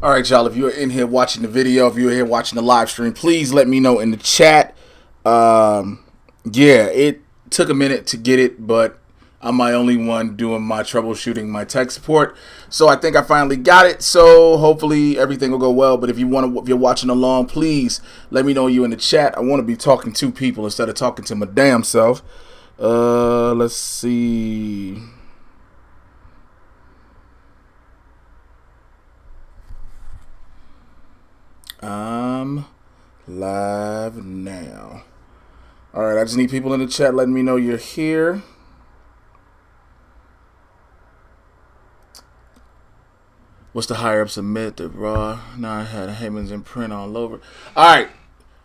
All right, y'all, if you're in here watching the video, if you're here watching the live stream, please let me know in the chat. Yeah, it took a minute to get it, but I'm my only one doing my troubleshooting, my tech support. So I think I finally got it. So hopefully everything will go well. But if you're watching along, please let me know you in the chat. I want to be talking to people instead of talking to my damn self. Let's see. I'm live now. All right, I just need people in the chat letting me know you're here. What's the higher ups admit that Raw now had Heyman's imprint all over? All right,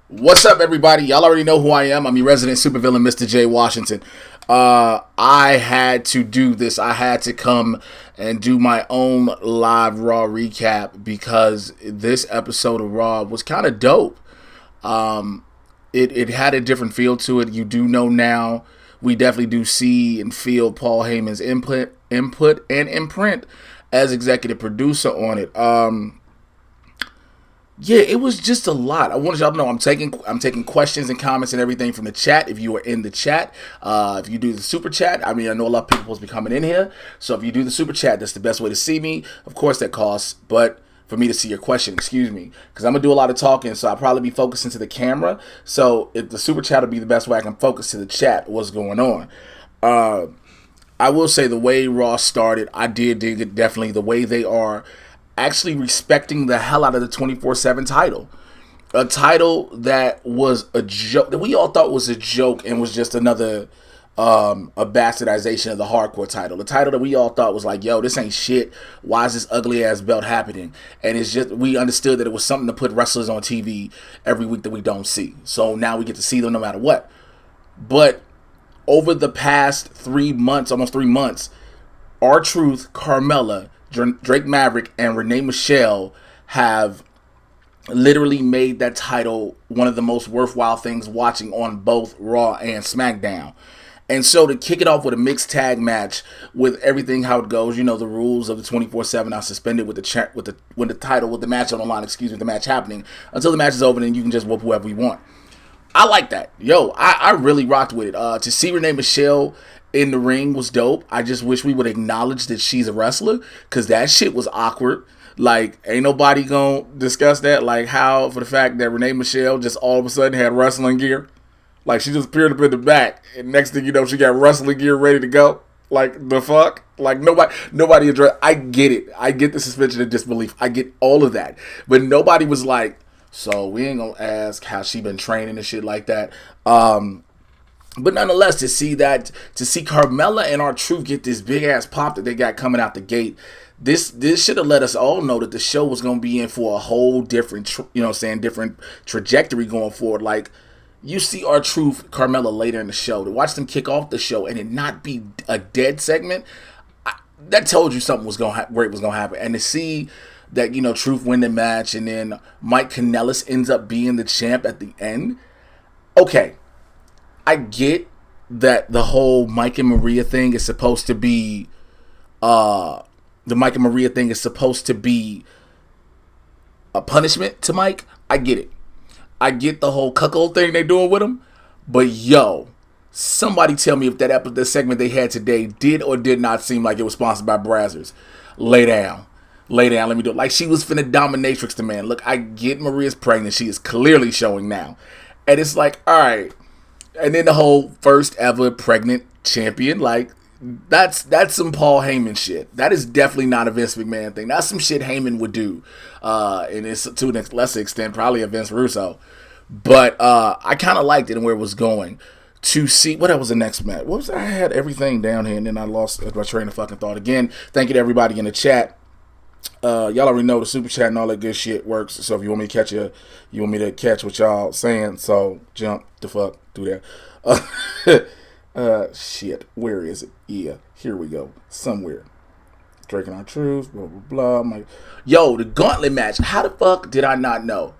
what's up, everybody? Y'all already know who I am. I'm your resident supervillain, Mr. J. Washington. I had to do this. I had to come and do my own live Raw recap because this episode of Raw was kind of dope. It had a different feel to it. You do know now. We definitely do see and feel Paul Heyman's input and imprint as executive producer on it. Yeah, it was just a lot. I wanted y'all to know I'm taking questions and comments and everything from the chat. If you are in the chat, if you do the super chat, I mean, I know a lot of people supposed to be coming in here. So if you do the super chat, that's the best way to see me. Of course, that costs, but for me to see your question, excuse me, because I'm gonna do a lot of talking, so I'll probably be focusing to the camera. So if the super chat will be the best way I can focus to the chat, what's going on. I will say the way Raw started, I did dig it definitely. The way they are actually respecting the hell out of the 24/7 title. A title that was a joke, that we all thought was a joke and was just another a bastardization of the hardcore title. The title that we all thought was like, yo, this ain't shit. Why is this ugly ass belt happening? And it's just, we understood that it was something to put wrestlers on TV every week that we don't see. So now we get to see them no matter what. But over the past 3 months, almost 3 months, R-Truth, Carmella, Drake Maverick, and Renee Michelle have literally made that title one of the most worthwhile things watching on both Raw and SmackDown. And so to kick it off with a mixed tag match with everything how it goes, you know, the rules of the 24/7 are suspended with the match on the line, the match happening until the match is over, and you can just whoop whoever you want. I like that. Yo, I really rocked with it. To see Renee Michelle in the ring was dope. I just wish we would acknowledge that she's a wrestler, because that shit was awkward. Like, ain't nobody gonna discuss that. Like, how, for the fact that Renee Michelle just all of a sudden had wrestling gear. Like, she just appeared up in the back, and next thing you know, she got wrestling gear ready to go. Like, the fuck? Like, nobody addressed. I get it. I get the suspension of disbelief. I get all of that. But nobody was like, so we ain't gonna ask how she been training and shit like that. But nonetheless, to see Carmella and R-Truth get this big ass pop that they got coming out the gate, this should have let us all know that the show was gonna be in for a whole different, different trajectory going forward. Like, you see R-Truth, Carmella later in the show, to watch them kick off the show and it not be a dead segment, that told you something was great was gonna happen. And to see that, Truth win the match, and then Mike Kanellis ends up being the champ at the end. Okay, I get that the whole Mike and Maria thing is supposed to be, a punishment to Mike. I get it. I get the whole cuckold thing they doing with him. But yo, somebody tell me if that segment they had today did or did not seem like it was sponsored by Brazzers. Lay down, let me do it. Like, she was finna dominatrix the man. Look, I get Maria's pregnant. She is clearly showing now. And it's like, all right. And then the whole first ever pregnant champion, like, that's some Paul Heyman shit. That is definitely not a Vince McMahon thing. That's some shit Heyman would do. And it's to a lesser extent probably a Vince Russo. But I kind of liked it and where it was going. To see what was the next match. I had everything down here and then I lost my train of fucking thought again. Thank you to everybody in the chat. Y'all already know the super chat and all that good shit works. So if you want me to catch what y'all saying, so jump the fuck through there. Shit, where is it? Yeah, here we go. Somewhere. Drake and R-Truth, blah blah blah. I'm like, yo, the gauntlet match. How the fuck did I not know?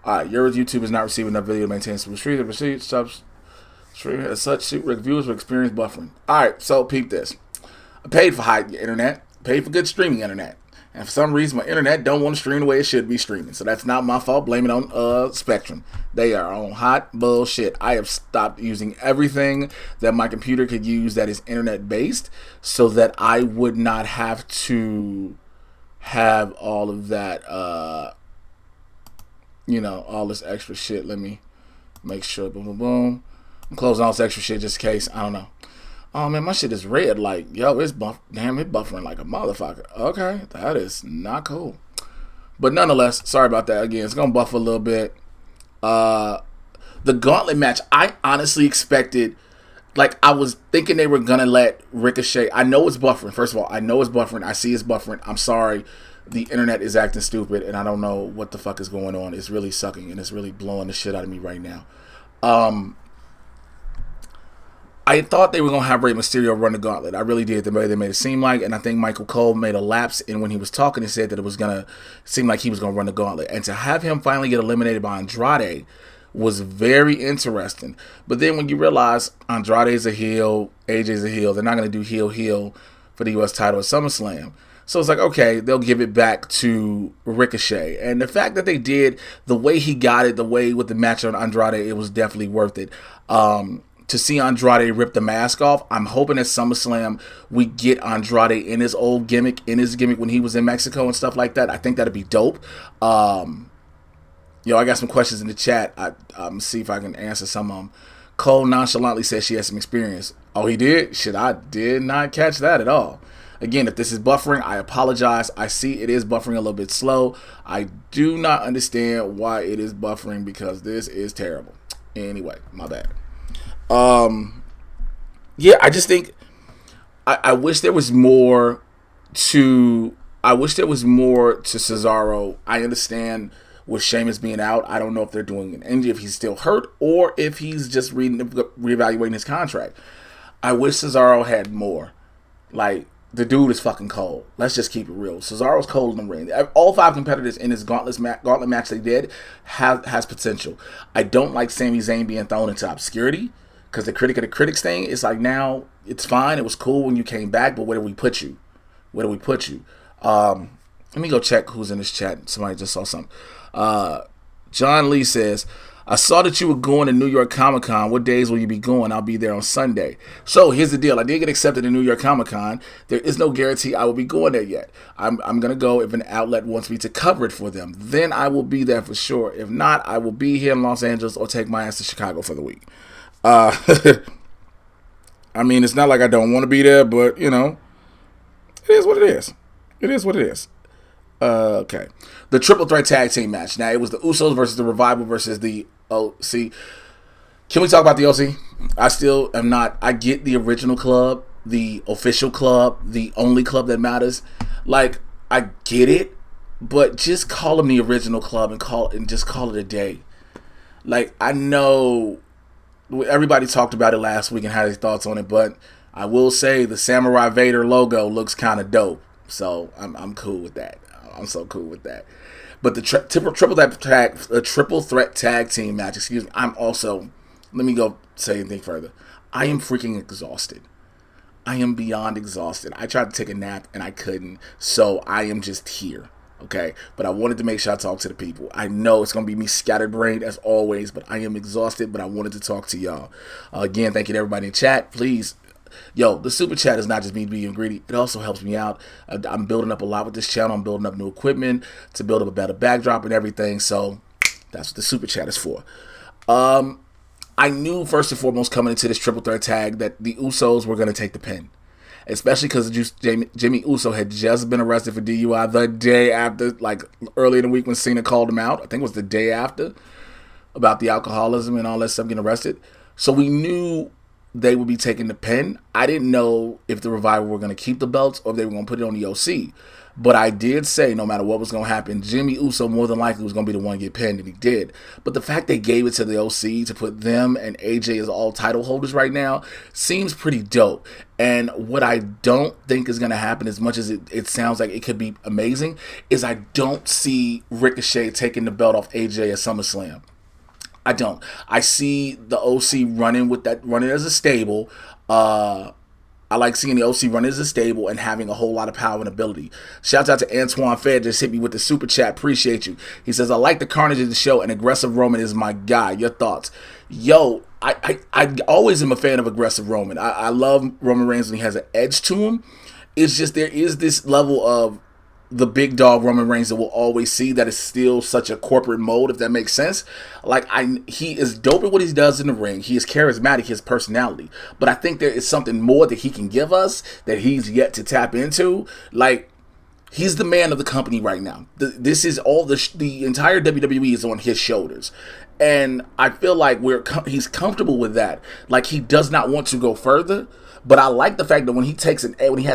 Alright, your YouTube is not receiving enough video to maintain some stream. As such, viewers will experience buffering. Alright, so peep this. I paid for high internet, paid for good streaming internet. And for some reason, my internet don't want to stream the way it should be streaming. So that's not my fault. Blame it on Spectrum. They are on hot bullshit. I have stopped using everything that my computer could use that is internet based, so that I would not have to have all of that, all this extra shit. Let me make sure. Boom, boom, boom. I'm closing all this extra shit just in case. I don't know. Oh man, my shit is red. Like, yo, it's buffering like a motherfucker. Okay, that is not cool. But nonetheless, sorry about that. Again, it's gonna buffer a little bit. The gauntlet match, I honestly expected, like, I was thinking they were gonna let Ricochet. I know it's buffering. First of all, I know it's buffering. I see it's buffering. I'm sorry. The internet is acting stupid, and I don't know what the fuck is going on. It's really sucking, and it's really blowing the shit out of me right now. I thought they were going to have Rey Mysterio run the gauntlet. I really did, the way they made it seem like. And I think Michael Cole made a lapse in when he was talking. He said that it was going to seem like he was going to run the gauntlet. And to have him finally get eliminated by Andrade was very interesting. But then when you realize Andrade's a heel, AJ's a heel, they're not going to do heel for the U.S. title at SummerSlam. So it's like, okay, they'll give it back to Ricochet. And the fact that they did, the way he got it, the way with the match on Andrade, it was definitely worth it. To see Andrade rip the mask off, I'm hoping at SummerSlam we get Andrade in his old gimmick, when he was in Mexico and stuff like that. I think that'd be dope. I got some questions in the chat. I'm see if I can answer some of them. Cole nonchalantly says she has some experience. Oh, he did? Shit, I did not catch that at all. Again, if this is buffering, I apologize. I see it is buffering a little bit slow. I do not understand why it is buffering because this is terrible. Anyway, my bad. I just think I wish there was more to Cesaro. I understand with Sheamus being out. I don't know if they're doing an injury, if he's still hurt, or if he's just reevaluating his contract. I wish Cesaro had more. Like, the dude is fucking cold. Let's just keep it real. Cesaro's cold in the ring. All 5 competitors in his gauntlet match they did has potential. I don't like Sami Zayn being thrown into obscurity. Because the critic of the critics thing is like, now it's fine. It was cool when you came back, but where do we put you? Let me go check who's in this chat. Somebody just saw something. John Lee says, I saw that you were going to New York Comic Con. What days will you be going? I'll be there on Sunday. So here's the deal. I did get accepted to New York Comic Con. There is no guarantee I will be going there yet. I'm going to go if an outlet wants me to cover it for them. Then I will be there for sure. If not, I will be here in Los Angeles or take my ass to Chicago for the week. I mean, it's not like I don't want to be there, but, it is what it is. It is what it is. Okay. The triple threat tag team match. Now, it was the Usos versus the Revival versus the OC. Can we talk about the OC? I still am not. I get the original club, the official club, the only club that matters. Like, I get it, but just call them the original club and just call it a day. Like, I know everybody talked about it last week and had their thoughts on it, but I will say the Samurai Vader logo looks kind of dope. So I'm cool with that. I'm so cool with that. But the triple threat tag team match, excuse me, I'm also, let me go say anything further. I am freaking exhausted. I am beyond exhausted. I tried to take a nap and I couldn't. So I am just here. Okay, but I wanted to make sure I talk to the people. I know it's going to be me scatterbrained as always, but I am exhausted, but I wanted to talk to y'all. Again, thank you to everybody in chat. Please, the super chat is not just me being greedy. It also helps me out. I'm building up a lot with this channel. I'm building up new equipment to build up a better backdrop and everything, so that's what the super chat is for. I knew first and foremost coming into this triple threat tag that the Usos were going to take the pin. Especially because Jimmy Uso had just been arrested for DUI the day after, like early in the week when Cena called him out. I think it was the day after, about the alcoholism and all that stuff, getting arrested. So we knew they would be taking the pin. I didn't know if the Revival were going to keep the belts or if they were going to put it on the OC. But I did say no matter what was going to happen, Jimmy Uso more than likely was going to be the one to get pinned, and he did. But the fact they gave it to the OC to put them and AJ as all title holders right now seems pretty dope. And what I don't think is going to happen, as much as it sounds like it could be amazing, is I don't see Ricochet taking the belt off AJ at SummerSlam. I don't. I see the OC running as a stable, I like seeing the OC run as a stable and having a whole lot of power and ability. Shouts out to Antoine Fair, just hit me with the super chat. Appreciate you. He says, I like the carnage of the show, and aggressive Roman is my guy. Your thoughts? Yo, I always am a fan of aggressive Roman. I love Roman Reigns when he has an edge to him. It's just there is this level of the big dog Roman Reigns that we'll always see that is still such a corporate mode, if that makes sense. Like, he is dope at what he does in the ring. He is charismatic, his personality. But I think there is something more that he can give us that he's yet to tap into. Like, he's the man of the company right now. This is all the entire WWE is on his shoulders. And I feel like he's comfortable with that. Like, he does not want to go further. But I like the fact that when he has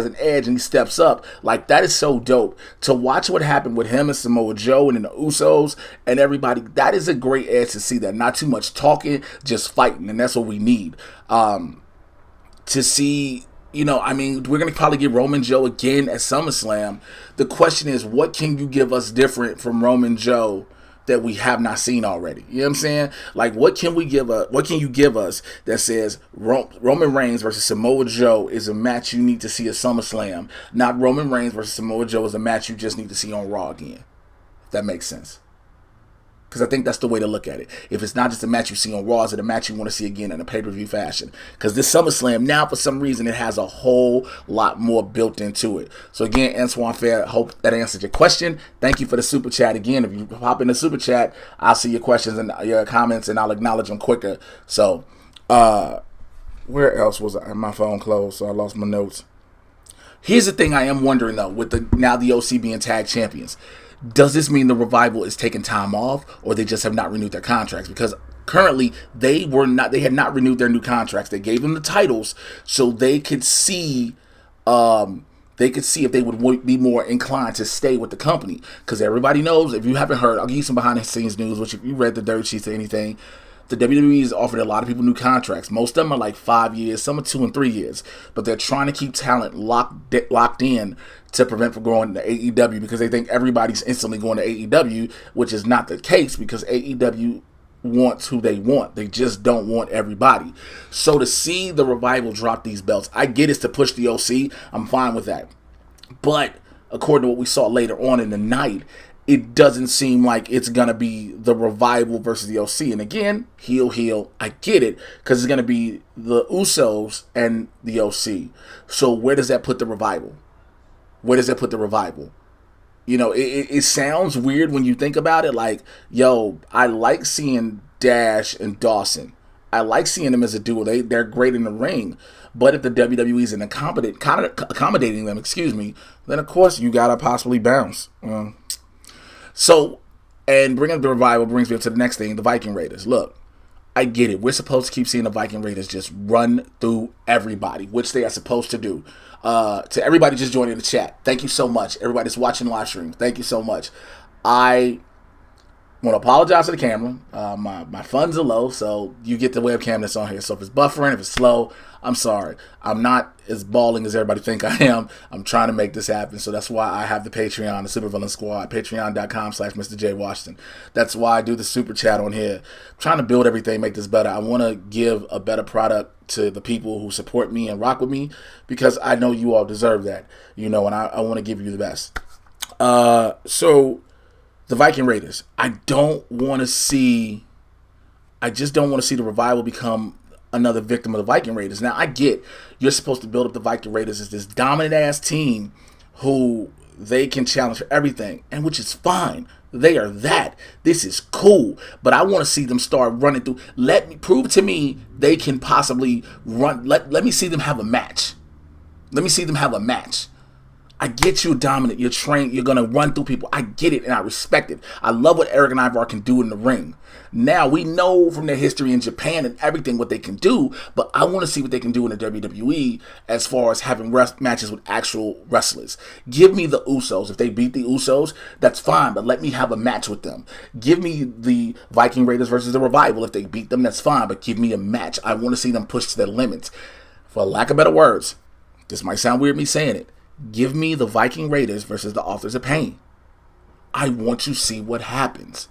an edge and he steps up, like, that is so dope. To watch what happened with him and Samoa Joe and then the Usos and everybody, that is a great edge to see that. Not too much talking, just fighting, and that's what we need. To see, we're going to probably get Roman Joe again at SummerSlam. The question is, what can you give us different from Roman Joe that we have not seen already? You know what I'm saying? Like, what can you give us that says Roman Reigns versus Samoa Joe is a match you need to see at SummerSlam, not Roman Reigns versus Samoa Joe is a match you just need to see on Raw again? If that makes sense. Because I think that's the way to look at it. If it's not just a match you see on Raw, it's a match you want to see again in a pay-per-view fashion. Because this SummerSlam, now for some reason, it has a whole lot more built into it. So again, Antoine Fair, hope that answered your question. Thank you for the super chat. Again, if you hop in the super chat, I'll see your questions and your comments, and I'll acknowledge them quicker. So, where else was I? My phone closed, so I lost my notes. Here's the thing I am wondering, though, with the OC being tag champions. Does this mean the Revival is taking time off, or they just have not renewed their contracts? Because currently they had not renewed their new contracts. They gave them the titles so they could see if they would be more inclined to stay with the company. Because everybody knows, if you haven't heard, I'll give you some behind the scenes news, which if you read the dirt sheets or anything, the WWE has offered a lot of people new contracts. Most of them are like 5 years, some are 2 and 3 years. But they're trying to keep talent locked in to prevent from going to AEW, because they think everybody's instantly going to AEW, which is not the case, because AEW wants who they want. They just don't want everybody. So to see the Revival drop these belts, I get it's to push the OC. I'm fine with that. But according to what we saw later on in the night, it doesn't seem like it's going to be the Revival versus the OC. And again, heel, I get it, because it's going to be the Usos and the OC. So where does that put the Revival? It sounds weird when you think about it. Like, yo, I like seeing Dash and Dawson. I like seeing them as a duo. They're great in the ring. But if the WWE isn't accommodating them, then of course you got to possibly bounce. So, and bringing up the Revival brings me up to the next thing, the Viking Raiders. Look, I get it. We're supposed to keep seeing the Viking Raiders just run through everybody, which they are supposed to do. To everybody just joining the chat, thank you so much. Everybody that's watching live stream, thank you so much. I want to apologize to the camera. My funds are low, so you get the webcam that's on here. So if it's buffering, if it's slow, I'm sorry. I'm not as balling as everybody think I am. I'm trying to make this happen, so that's why I have the Patreon, the Supervillain Squad, patreon.com/Mr. J Washington. That's why I do the super chat on here. I'm trying to build everything, make this better. I want to give a better product to the people who support me and rock with me, because I know you all deserve that, and I want to give you the best. So the Viking Raiders, I just don't want to see the Revival become another victim of the Viking Raiders. Now, I get you're supposed to build up the Viking Raiders as this dominant ass team who they can challenge for everything, and which is fine. They are that. This is cool. But I want to see them start running through. Prove to me they can possibly run. Let me see them have a match. I get you dominant. You're trained. You're going to run through people. I get it, and I respect it. I love what Eric and Ivar can do in the ring. Now, we know from their history in Japan and everything what they can do, but I want to see what they can do in the WWE as far as having matches with actual wrestlers. Give me the Usos. If they beat the Usos, that's fine, but let me have a match with them. Give me the Viking Raiders versus the Revival. If they beat them, that's fine, but give me a match. I want to see them push to their limits. For lack of better words, this might sound weird me saying it, give me the Viking Raiders versus the Authors of Pain. I want to see what happens.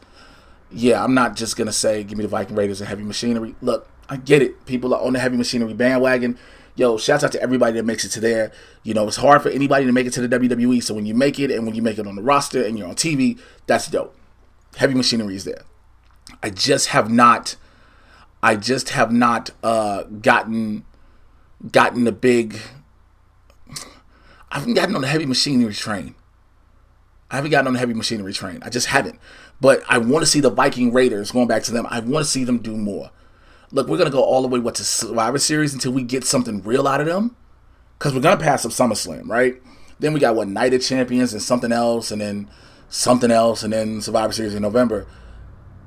Yeah, I'm not just going to say, give me the Viking Raiders and Heavy Machinery. Look, I get it. People are on the Heavy Machinery bandwagon. yo, shouts out to everybody that makes it to there. It's hard for anybody to make it to the WWE. So when you make it, and when you make it on the roster and you're on TV, that's dope. Heavy machinery is there. I just have not gotten the big. I haven't gotten on the heavy machinery train. I just haven't. But I want to see the Viking Raiders, going back to them, I want to see them do more. Look, we're going to go all the way, to Survivor Series until we get something real out of them? Because we're going to pass up SummerSlam, right? Then we got, Night of Champions and something else, and then Survivor Series in November.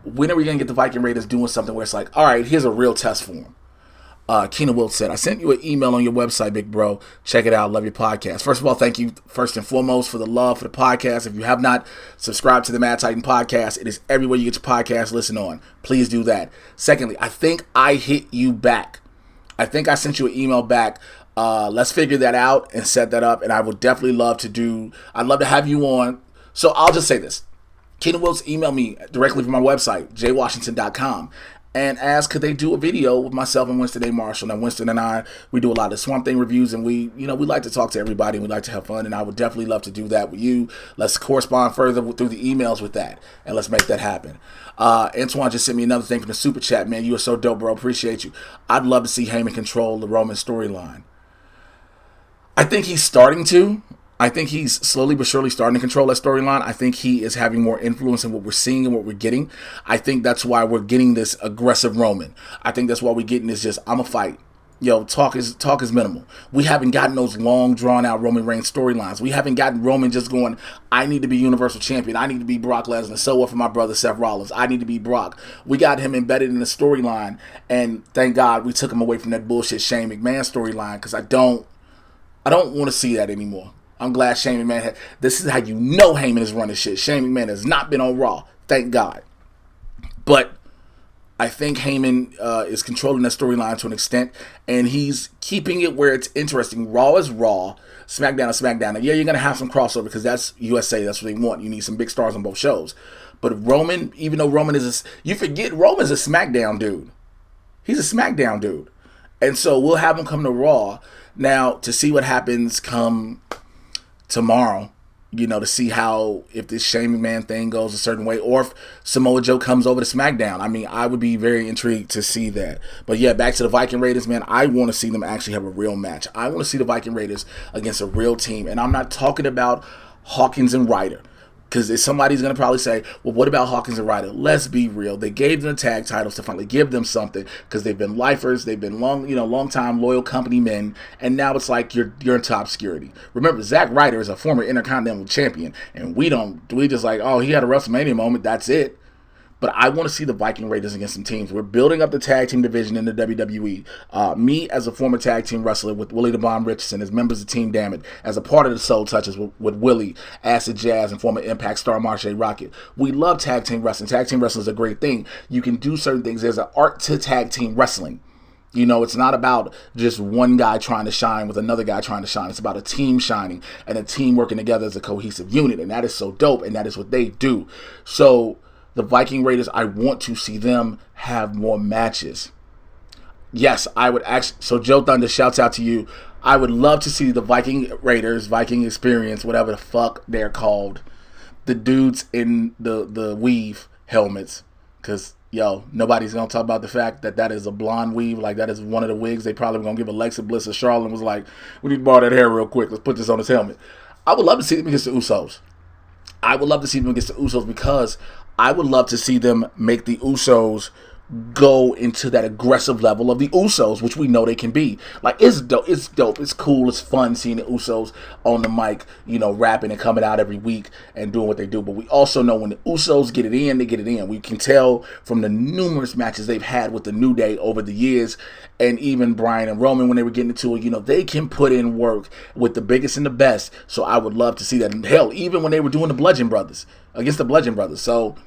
When are we going to get the Viking Raiders doing something where it's like, all right, here's a real test for them? Keena Wilt said, I sent you an email on your website, big bro. Check it out. Love your podcast. First of all, thank you first and foremost for the love for the podcast. If you have not subscribed to the Mad Titan podcast, it is everywhere you get your podcast listen on. Please do that. Secondly, I think I hit you back. I think I sent you an email back. Let's figure that out and set that up. And I would definitely I'd love to have you on. So I'll just say this. Keena Wiltz emailed me directly from my website, jwashington.com. and asked could they do a video with myself and Winston A. Marshall. Now, Winston and I, we do a lot of Swamp Thing reviews, and we like to talk to everybody, and we like to have fun, and I would definitely love to do that with you. Let's correspond further through the emails with that, and let's make that happen. Antoine just sent me another thing from the Super Chat, man. You are so dope, bro. Appreciate you. I'd love to see Heyman control the Roman storyline. I think he's starting to. I think he's slowly but surely starting to control that storyline. I think he is having more influence in what we're seeing and what we're getting. I think that's why we're getting this aggressive Roman. I think that's why we're getting this just, I'm a fight. Talk is minimal. We haven't gotten those long, drawn-out Roman Reigns storylines. We haven't gotten Roman just going, I need to be Universal Champion. I need to be Brock Lesnar. So what for my brother Seth Rollins? I need to be Brock. We got him embedded in the storyline, and thank God we took him away from that bullshit Shane McMahon storyline, because I don't want to see that anymore. I'm glad Shane McMahon this is how you know Heyman is running shit. Shane McMahon has not been on Raw. Thank God. But I think Heyman is controlling that storyline to an extent, and he's keeping it where it's interesting. Raw is Raw. SmackDown is SmackDown. And yeah, you're going to have some crossover because that's USA. That's what they want. You need some big stars on both shows. But Roman, even though Roman you forget Roman's a SmackDown dude. He's a SmackDown dude. And so we'll have him come to Raw. Now, to see what happens come tomorrow, to see how, if this Shane McMahon thing goes a certain way, or if Samoa Joe comes over to SmackDown. I mean, I would be very intrigued to see that. But yeah, back to the Viking Raiders, man. I want to see them actually have a real match. I want to see the Viking Raiders against a real team. And I'm not talking about Hawkins and Ryder, because somebody's going to probably say, well, what about Hawkins and Ryder? Let's be real. They gave them the tag titles to finally give them something, because they've been lifers. They've been long time loyal company men. And now it's like you're in top security. Remember, Zack Ryder is a former Intercontinental Champion. And we just like, oh, he had a WrestleMania moment. That's it. But I want to see the Viking Raiders against some teams. We're building up the tag team division in the WWE. Me, as a former tag team wrestler with Willie the Bomb Richardson, as members of Team Dammit, as a part of the Soul Touchers with Willie, Acid Jazz, and former Impact star Marshe Rocket. We love tag team wrestling. Tag team wrestling is a great thing. You can do certain things. There's an art to tag team wrestling. It's not about just one guy trying to shine with another guy trying to shine. It's about a team shining and a team working together as a cohesive unit. And that is so dope, and that is what they do. So the Viking Raiders, I want to see them have more matches. Yes, I would actually. So Joe Thunder, shouts out to you. I would love to see the Viking Raiders, Viking Experience, whatever the fuck they're called, the dudes in the weave helmets. Because, nobody's going to talk about the fact that is a blonde weave. Like, that is one of the wigs. They probably going to give Alexa Bliss or Charlotte was like, we need to borrow that hair real quick. Let's put this on his helmet. I would love to see them against the Usos. Because I would love to see them make the Usos go into that aggressive level of the Usos, which we know they can be. Like, it's dope. It's cool. It's fun seeing the Usos on the mic, rapping and coming out every week and doing what they do. But we also know when the Usos get it in, they get it in. We can tell from the numerous matches they've had with the New Day over the years, and even Bryan and Roman when they were getting into it, they can put in work with the biggest and the best. So I would love to see that. And hell, even when they were doing the Bludgeon Brothers, against the Bludgeon Brothers. So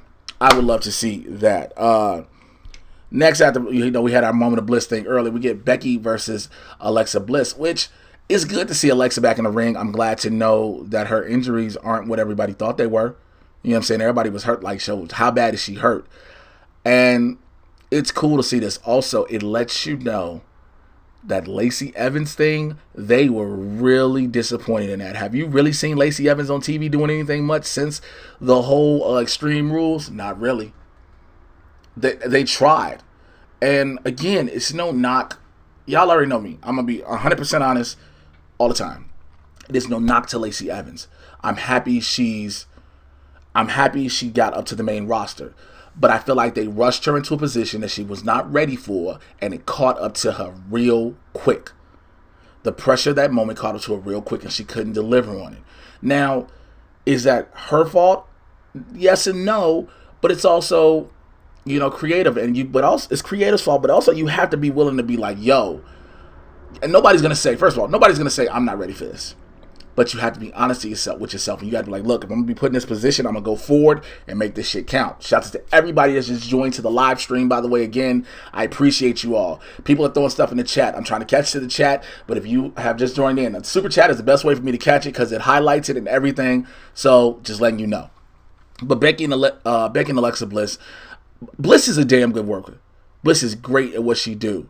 I would love to see that. Next, after we had our moment of bliss thing earlier, we get Becky versus Alexa Bliss, which is good to see Alexa back in the ring. I'm glad to know that her injuries aren't what everybody thought they were. You know what I'm saying? Everybody was hurt, like, shows how bad is she hurt? And it's cool to see this. Also, it lets you know that Lacey Evans thing, they were really disappointed in that. Have you really seen Lacey Evans on TV doing anything much since the whole Extreme Rules? Not really. They tried. And again, it's no knock. Y'all already know me. I'm going to be 100% honest all the time. There's no knock to Lacey Evans. I'm happy she got up to the main roster. But I feel like they rushed her into a position that she was not ready for, and it caught up to her real quick. The pressure of that moment caught up to her real quick, and she couldn't deliver on it. Now, is that her fault? Yes and no, but it's also, creative, but also it's creative's fault. But also, you have to be willing to be like, yo, and nobody's gonna say. First of all, nobody's gonna say I'm not ready for this. But you have to be honest with yourself. And you got to be like, look, if I'm going to be put in this position, I'm going to go forward and make this shit count. Shout out to everybody that's just joined to the live stream, by the way. Again, I appreciate you all. People are throwing stuff in the chat. I'm trying to catch to the chat. But if you have just joined in, the super chat is the best way for me to catch it because it highlights it and everything. So just letting you know. But Becky and Alexa Bliss. Bliss is a damn good worker. Bliss is great at what she do.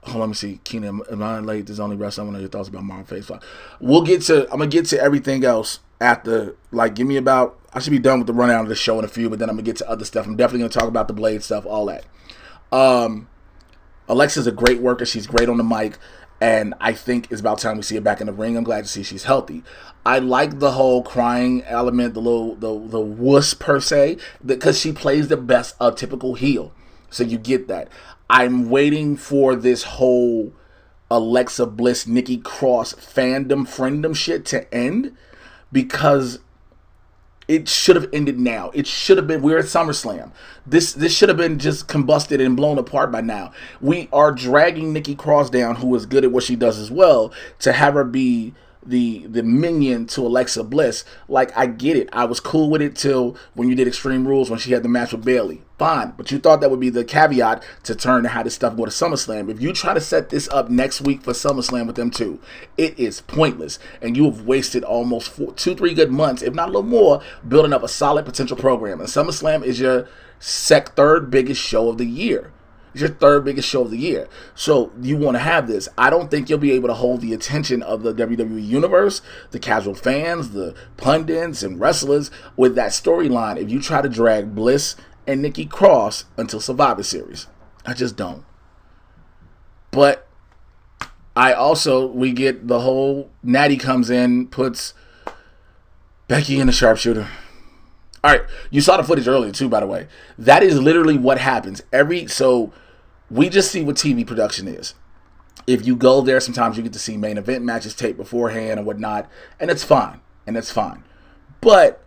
Hold on, let me see. Keenan, am I late? There's only rest. I want to know your thoughts about Marvel Phase 5. I'm going to get to everything else after, give me about, I should be done with the rundown of the show in a few, but then I'm going to get to other stuff. I'm definitely going to talk about the Blade stuff, all that. Alexa's a great worker. She's great on the mic, and I think it's about time we see her back in the ring. I'm glad to see she's healthy. I like the whole crying element, the wuss per se, because she plays the best of typical heel. So you get that. I'm waiting for this whole Alexa Bliss, Nikki Cross friendom shit to end because it should have ended now. It should have been, we're at SummerSlam. This should have been just combusted and blown apart by now. We are dragging Nikki Cross down, who is good at what she does as well, to have her be the minion to Alexa Bliss. I get it. I was cool with it till when you did Extreme Rules when she had the match with Bayley. Fine. But you thought that would be the caveat to turn to how this stuff go to SummerSlam. If you try to set this up next week for SummerSlam with them too, it is pointless. And you have wasted almost 2-3 good months, if not a little more, building up a solid potential program. And SummerSlam is your third biggest show of the year. It's your third biggest show of the year. So you want to have this. I don't think you'll be able to hold the attention of the WWE Universe, the casual fans, the pundits, and wrestlers with that storyline if you try to drag Bliss and Nikki Cross until Survivor Series. I just don't. But we get the whole Natty comes in, puts Becky in the sharpshooter. All right, you saw the footage earlier too, by the way. That is literally what happens. So we just see what TV production is. If you go there, sometimes you get to see main event matches taped beforehand and whatnot, and it's fine. But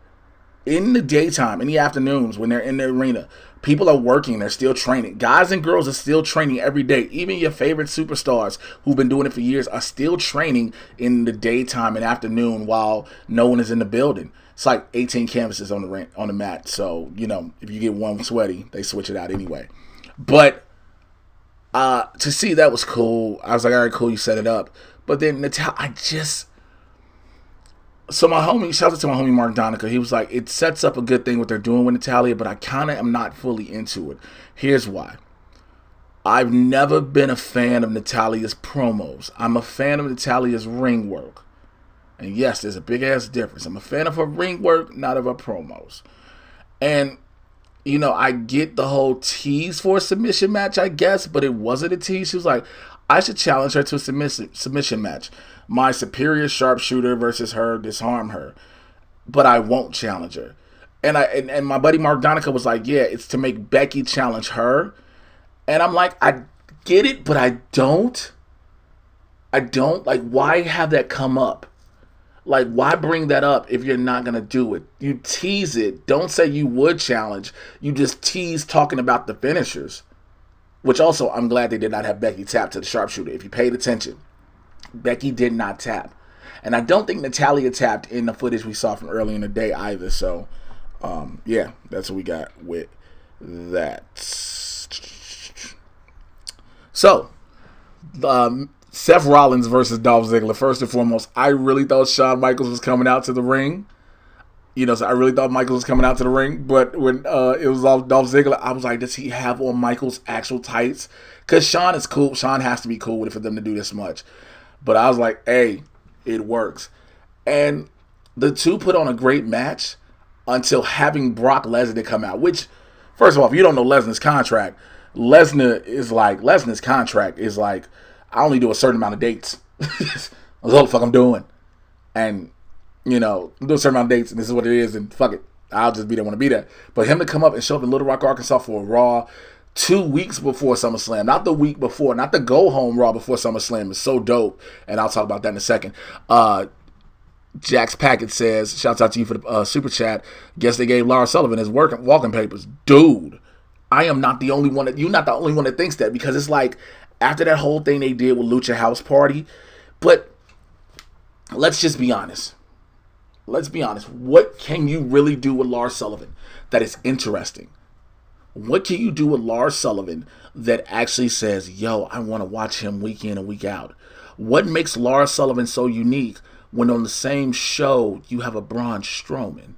in the daytime, in the afternoons, when they're in the arena, people are working. They're still training. Guys and girls are still training every day. Even your favorite superstars who've been doing it for years are still training in the daytime and afternoon while no one is in the building. It's like 18 canvases on the mat. So, if you get one sweaty, they switch it out anyway. But to see that was cool. I was like, all right, cool, you set it up. But then so my homie, shout out to my homie Mark Donica, he was like, it sets up a good thing what they're doing with Natalya, but I kind of am not fully into it. Here's why. I've never been a fan of Natalya's promos. I'm a fan of Natalya's ring work. And yes, there's a big-ass difference. I'm a fan of her ring work, not of her promos. And, I get the whole tease for a submission match, I guess, but it wasn't a tease. She was like, I should challenge her to a submission match. My superior sharpshooter versus her, disarm her. But I won't challenge her. And my buddy Mark Donica was like, yeah, it's to make Becky challenge her. And I'm like, I get it, but I don't. Why have that come up? Why bring that up if you're not going to do it? You tease it. Don't say you would challenge. You just tease talking about the finishers. Which also, I'm glad they did not have Becky tap to the sharpshooter. If you paid attention, Becky did not tap. And I don't think Natalya tapped in the footage we saw from early in the day either. So, yeah, that's what we got with that. So, Seth Rollins versus Dolph Ziggler. First and foremost, I really thought Shawn Michaels was coming out to the ring. So I really thought Michaels was coming out to the ring, but when it was all Dolph Ziggler, I was like, does he have on Michaels' actual tights? Because Shawn is cool. Shawn has to be cool with it for them to do this much. But I was like, hey, it works. And the two put on a great match until having Brock Lesnar come out, which, first of all, if you don't know Lesnar's contract, Lesnar's contract is like, I only do a certain amount of dates. That's all the fuck I'm doing. And do a certain amount of dates, and this is what it is, and fuck it, I'll just be there when I be there. But him to come up and show up in Little Rock, Arkansas for a Raw 2 weeks before SummerSlam, not the week before, not the go-home Raw before SummerSlam, is so dope, and I'll talk about that in a second. Jack's Packet says, shouts out to you for the super chat, guess they gave Lars Sullivan his walking papers. Dude, I am not the only one you're not the only one that thinks that, because it's like, after that whole thing they did with Lucha House Party, but let's just be honest. What can you really do with Lars Sullivan that is interesting? What can you do with Lars Sullivan that actually says, yo, I want to watch him week in and week out? What makes Lars Sullivan so unique when on the same show you have a Braun Strowman?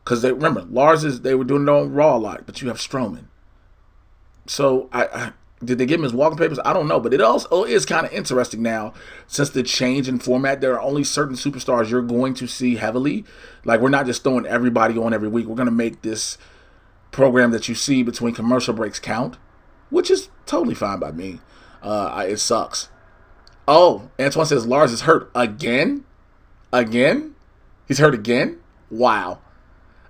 Because remember, they were doing it on Raw a lot, but you have Strowman. So did they give him his walking papers? I don't know, but it also is kind of interesting now, since the change in format. There are only certain superstars you're going to see heavily. Like, we're not just throwing everybody on every week. We're going to make this program that you see between commercial breaks count, which is totally fine by me. It sucks. Oh, Antoine says Lars is hurt again? He's hurt again? Wow.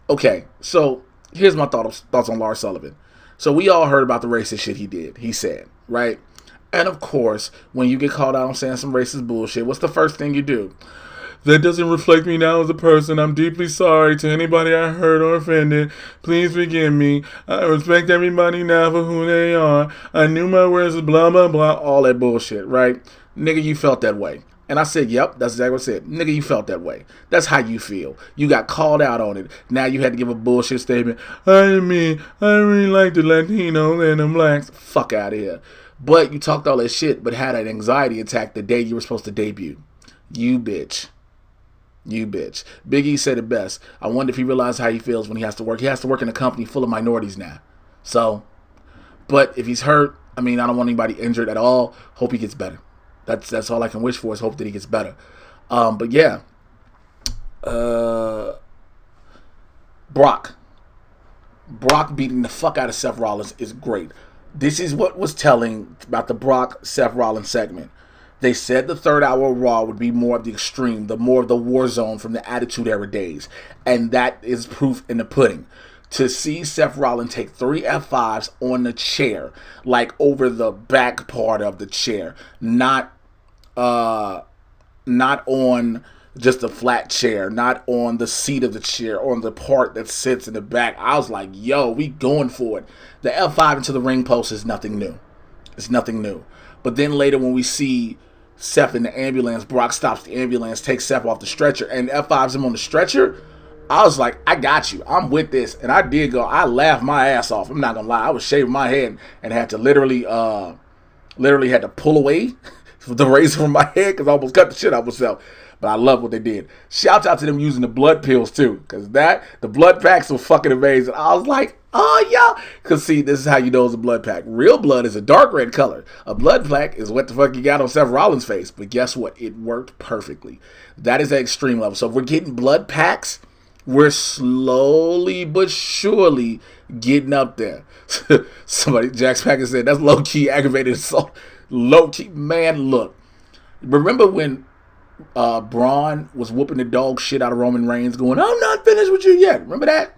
Okay, so here's my thoughts on Lars Sullivan. So we all heard about the racist shit he said, right? And of course, when you get called out on saying some racist bullshit, what's the first thing you do? That doesn't reflect me now as a person. I'm deeply sorry to anybody I hurt or offended. Please forgive me. I respect everybody now for who they are. I knew my words, blah, blah, blah. All that bullshit, right? Nigga, you felt that way. And I said, yep, that's exactly what I said. Nigga, you felt that way. That's how you feel. You got called out on it. Now you had to give a bullshit statement. I really like the Latinos and the blacks. Fuck out of here. But you talked all that shit, but had an anxiety attack the day you were supposed to debut. You bitch. Big E said it best. I wonder if he realized how he feels when he has to work. He has to work in a company full of minorities now. So, but if he's hurt, I don't want anybody injured at all. Hope he gets better. That's all I can wish for, is hope that he gets better. But yeah. Brock beating the fuck out of Seth Rollins is great. This is what was telling about the Brock-Seth Rollins segment. They said the third hour of Raw would be more of the extreme, more of the war zone from the Attitude Era days. And that is proof in the pudding. To see Seth Rollins take 3 F5s on the chair, like over the back part of the chair, not on just a flat chair, not on the seat of the chair, on the part that sits in the back. I was like, yo, we going for it. The F5 into the ring post is nothing new. It's nothing new. But then later when we see Seth in the ambulance, Brock stops the ambulance, takes Seth off the stretcher, and F5s him on the stretcher. I was like, I got you. I'm with this. And I laughed my ass off. I'm not going to lie. I was shaving my head and had to literally had to pull away the razor from my head because I almost cut the shit out of myself. But I love what they did. Shouts out to them using the blood pills too, because the blood packs were fucking amazing. I was like, oh yeah. Because see, this is how you know it's a blood pack. Real blood is a dark red color. A blood pack is what the fuck you got on Seth Rollins' face. But guess what? It worked perfectly. That is at extreme level. So if we're getting blood packs, we're slowly but surely getting up there. Somebody, Jack's Packer said, that's low-key aggravated assault. Low-key, man, look. Remember when Braun was whooping the dog shit out of Roman Reigns going, I'm not finished with you yet. Remember that?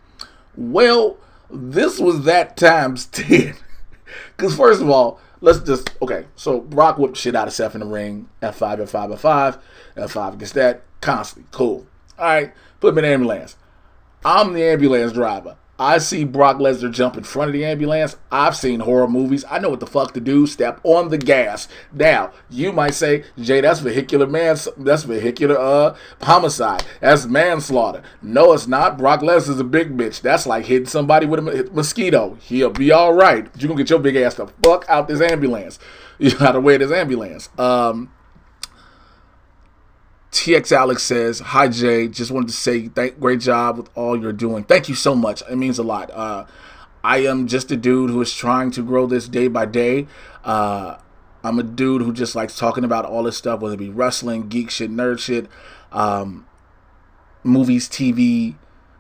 Well, this was that times 10. Because first of all, so Brock whooped shit out of Seth in the ring. F5, F5, F5. F5 gets that constantly. Cool. All right, put him in the ambulance. I'm the ambulance driver. I see Brock Lesnar jump in front of the ambulance. I've seen horror movies. I know what the fuck to do. Step on the gas. Now, you might say, Jay, that's vehicular homicide. That's manslaughter. No, it's not. Brock Lesnar's a big bitch. That's like hitting somebody with a mosquito. He'll be all right. You're going to get your big ass the fuck out this ambulance. You got to wear this ambulance. TX Alex says, "Hi Jay, just wanted to say great job with all you're doing. Thank you so much. It means a lot. I am just a dude who is trying to grow this day by day. I'm a dude who just likes talking about all this stuff, whether it be wrestling, geek shit, nerd shit, movies, TV,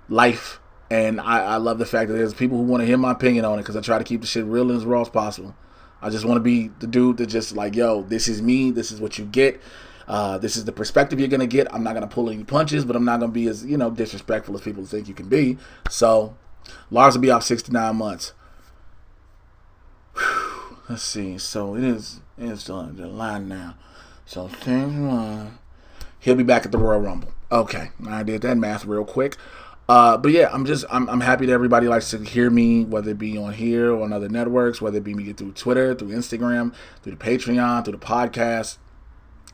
life. And I love the fact that there's people who want to hear my opinion on it because I try to keep the shit real and as raw as possible. I just want to be the dude that just like, yo, this is me. This is what you get. This is the perspective you're going to get. I'm not going to pull any punches, but I'm not going to be as, disrespectful as people think you can be. So, Lars will be off 69 months. Whew. Let's see. So, it's July now. So, he'll be back at the Royal Rumble. Okay. I did that math real quick. But yeah, I'm happy that everybody likes to hear me, whether it be on here or on other networks, whether it be me through Twitter, through Instagram, through the Patreon, through the podcast.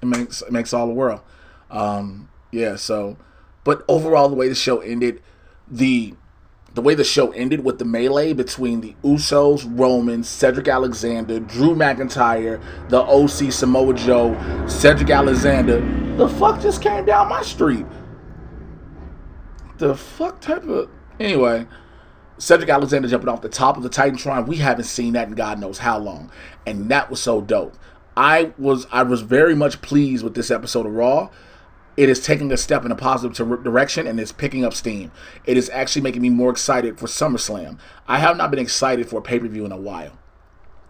It makes all the world. Yeah. So, but overall, the way the show ended, the way the show ended with the melee between the Usos, Roman, Cedric Alexander, Drew McIntyre, the OC, Samoa Joe, Cedric Alexander, the fuck just came down my street. The fuck type of... Anyway, Cedric Alexander jumping off the top of the Titantron. We haven't seen that in God knows how long. And that was so dope. I was very much pleased with this episode of Raw. It is taking a step in a positive direction and it's picking up steam. It is actually making me more excited for SummerSlam. I have not been excited for a pay-per-view in a while.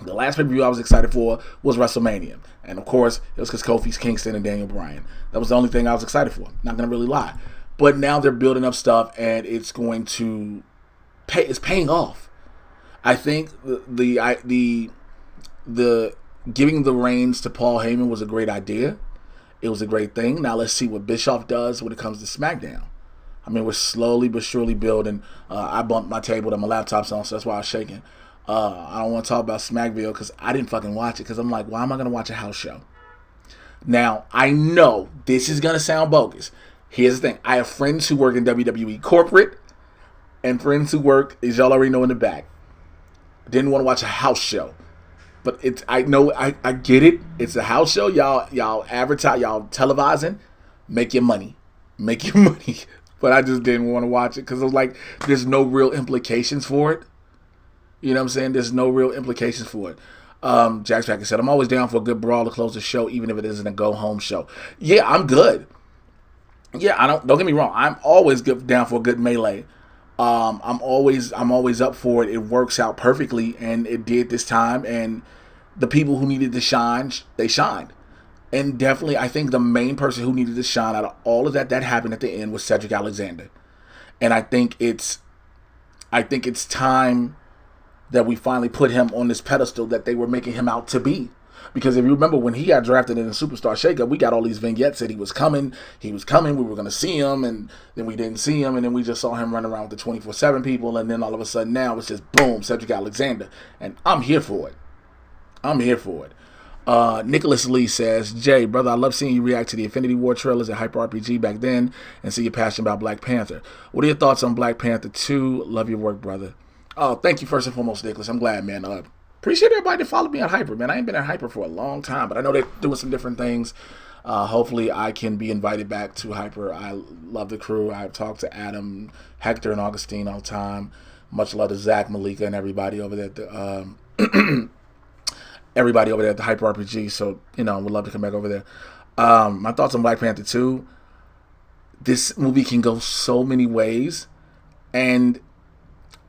The last pay-per-view I was excited for was WrestleMania. And of course, it was because Kofi Kingston and Daniel Bryan. That was the only thing I was excited for. Not going to really lie. But now they're building up stuff, and it's going to pay. It's paying off. I think the giving the reins to Paul Heyman was a great idea. It was a great thing. Now let's see what Bischoff does when it comes to SmackDown. I mean, we're slowly but surely building. I bumped my table that my laptop's on, so that's why I was shaking. I don't want to talk about Smackville because I didn't fucking watch it because I'm like, why am I going to watch a house show? Now, I know this is going to sound bogus. Here's the thing. I have friends who work in WWE corporate and friends who work, as y'all already know, in the back. Didn't want to watch a house show. But I get it. It's a house show. Y'all advertise, y'all televising. Make your money. Make your money. But I just didn't want to watch it because I was like, there's no real implications for it. You know what I'm saying? There's no real implications for it. Jack Packer said, I'm always down for a good brawl to close the show, even if it isn't a go-home show. Yeah, I'm good. Yeah, don't get me wrong. I'm always down for a good melee. I'm always up for it. It works out perfectly, and it did this time. And the people who needed to shine, they shined. And definitely, I think the main person who needed to shine out of all of that happened at the end was Cedric Alexander. And I think it's time that we finally put him on this pedestal that they were making him out to be. Because if you remember when he got drafted in the Superstar Shakeup, we got all these vignettes that he was coming, we were going to see him, and then we didn't see him, and then we just saw him running around with the 24/7 people, and then all of a sudden now it's just boom, Cedric Alexander. And I'm here for it. Nicholas Lee says, Jay, brother, I love seeing you react to the Infinity War trailers at Hyper RPG back then and see your passion about Black Panther. What are your thoughts on Black Panther 2? Love your work, brother. Oh, thank you first and foremost, Nicholas. I'm glad, man. Appreciate everybody that followed me on Hyper, man. I ain't been at Hyper for a long time, but I know they're doing some different things. Hopefully I can be invited back to Hyper. I love the crew. I've talked to Adam, Hector, and Augustine all the time. Much love to Zach, Malika, and everybody over there at the Hyper RPG. So, would love to come back over there. My thoughts on Black Panther 2. This movie can go so many ways, and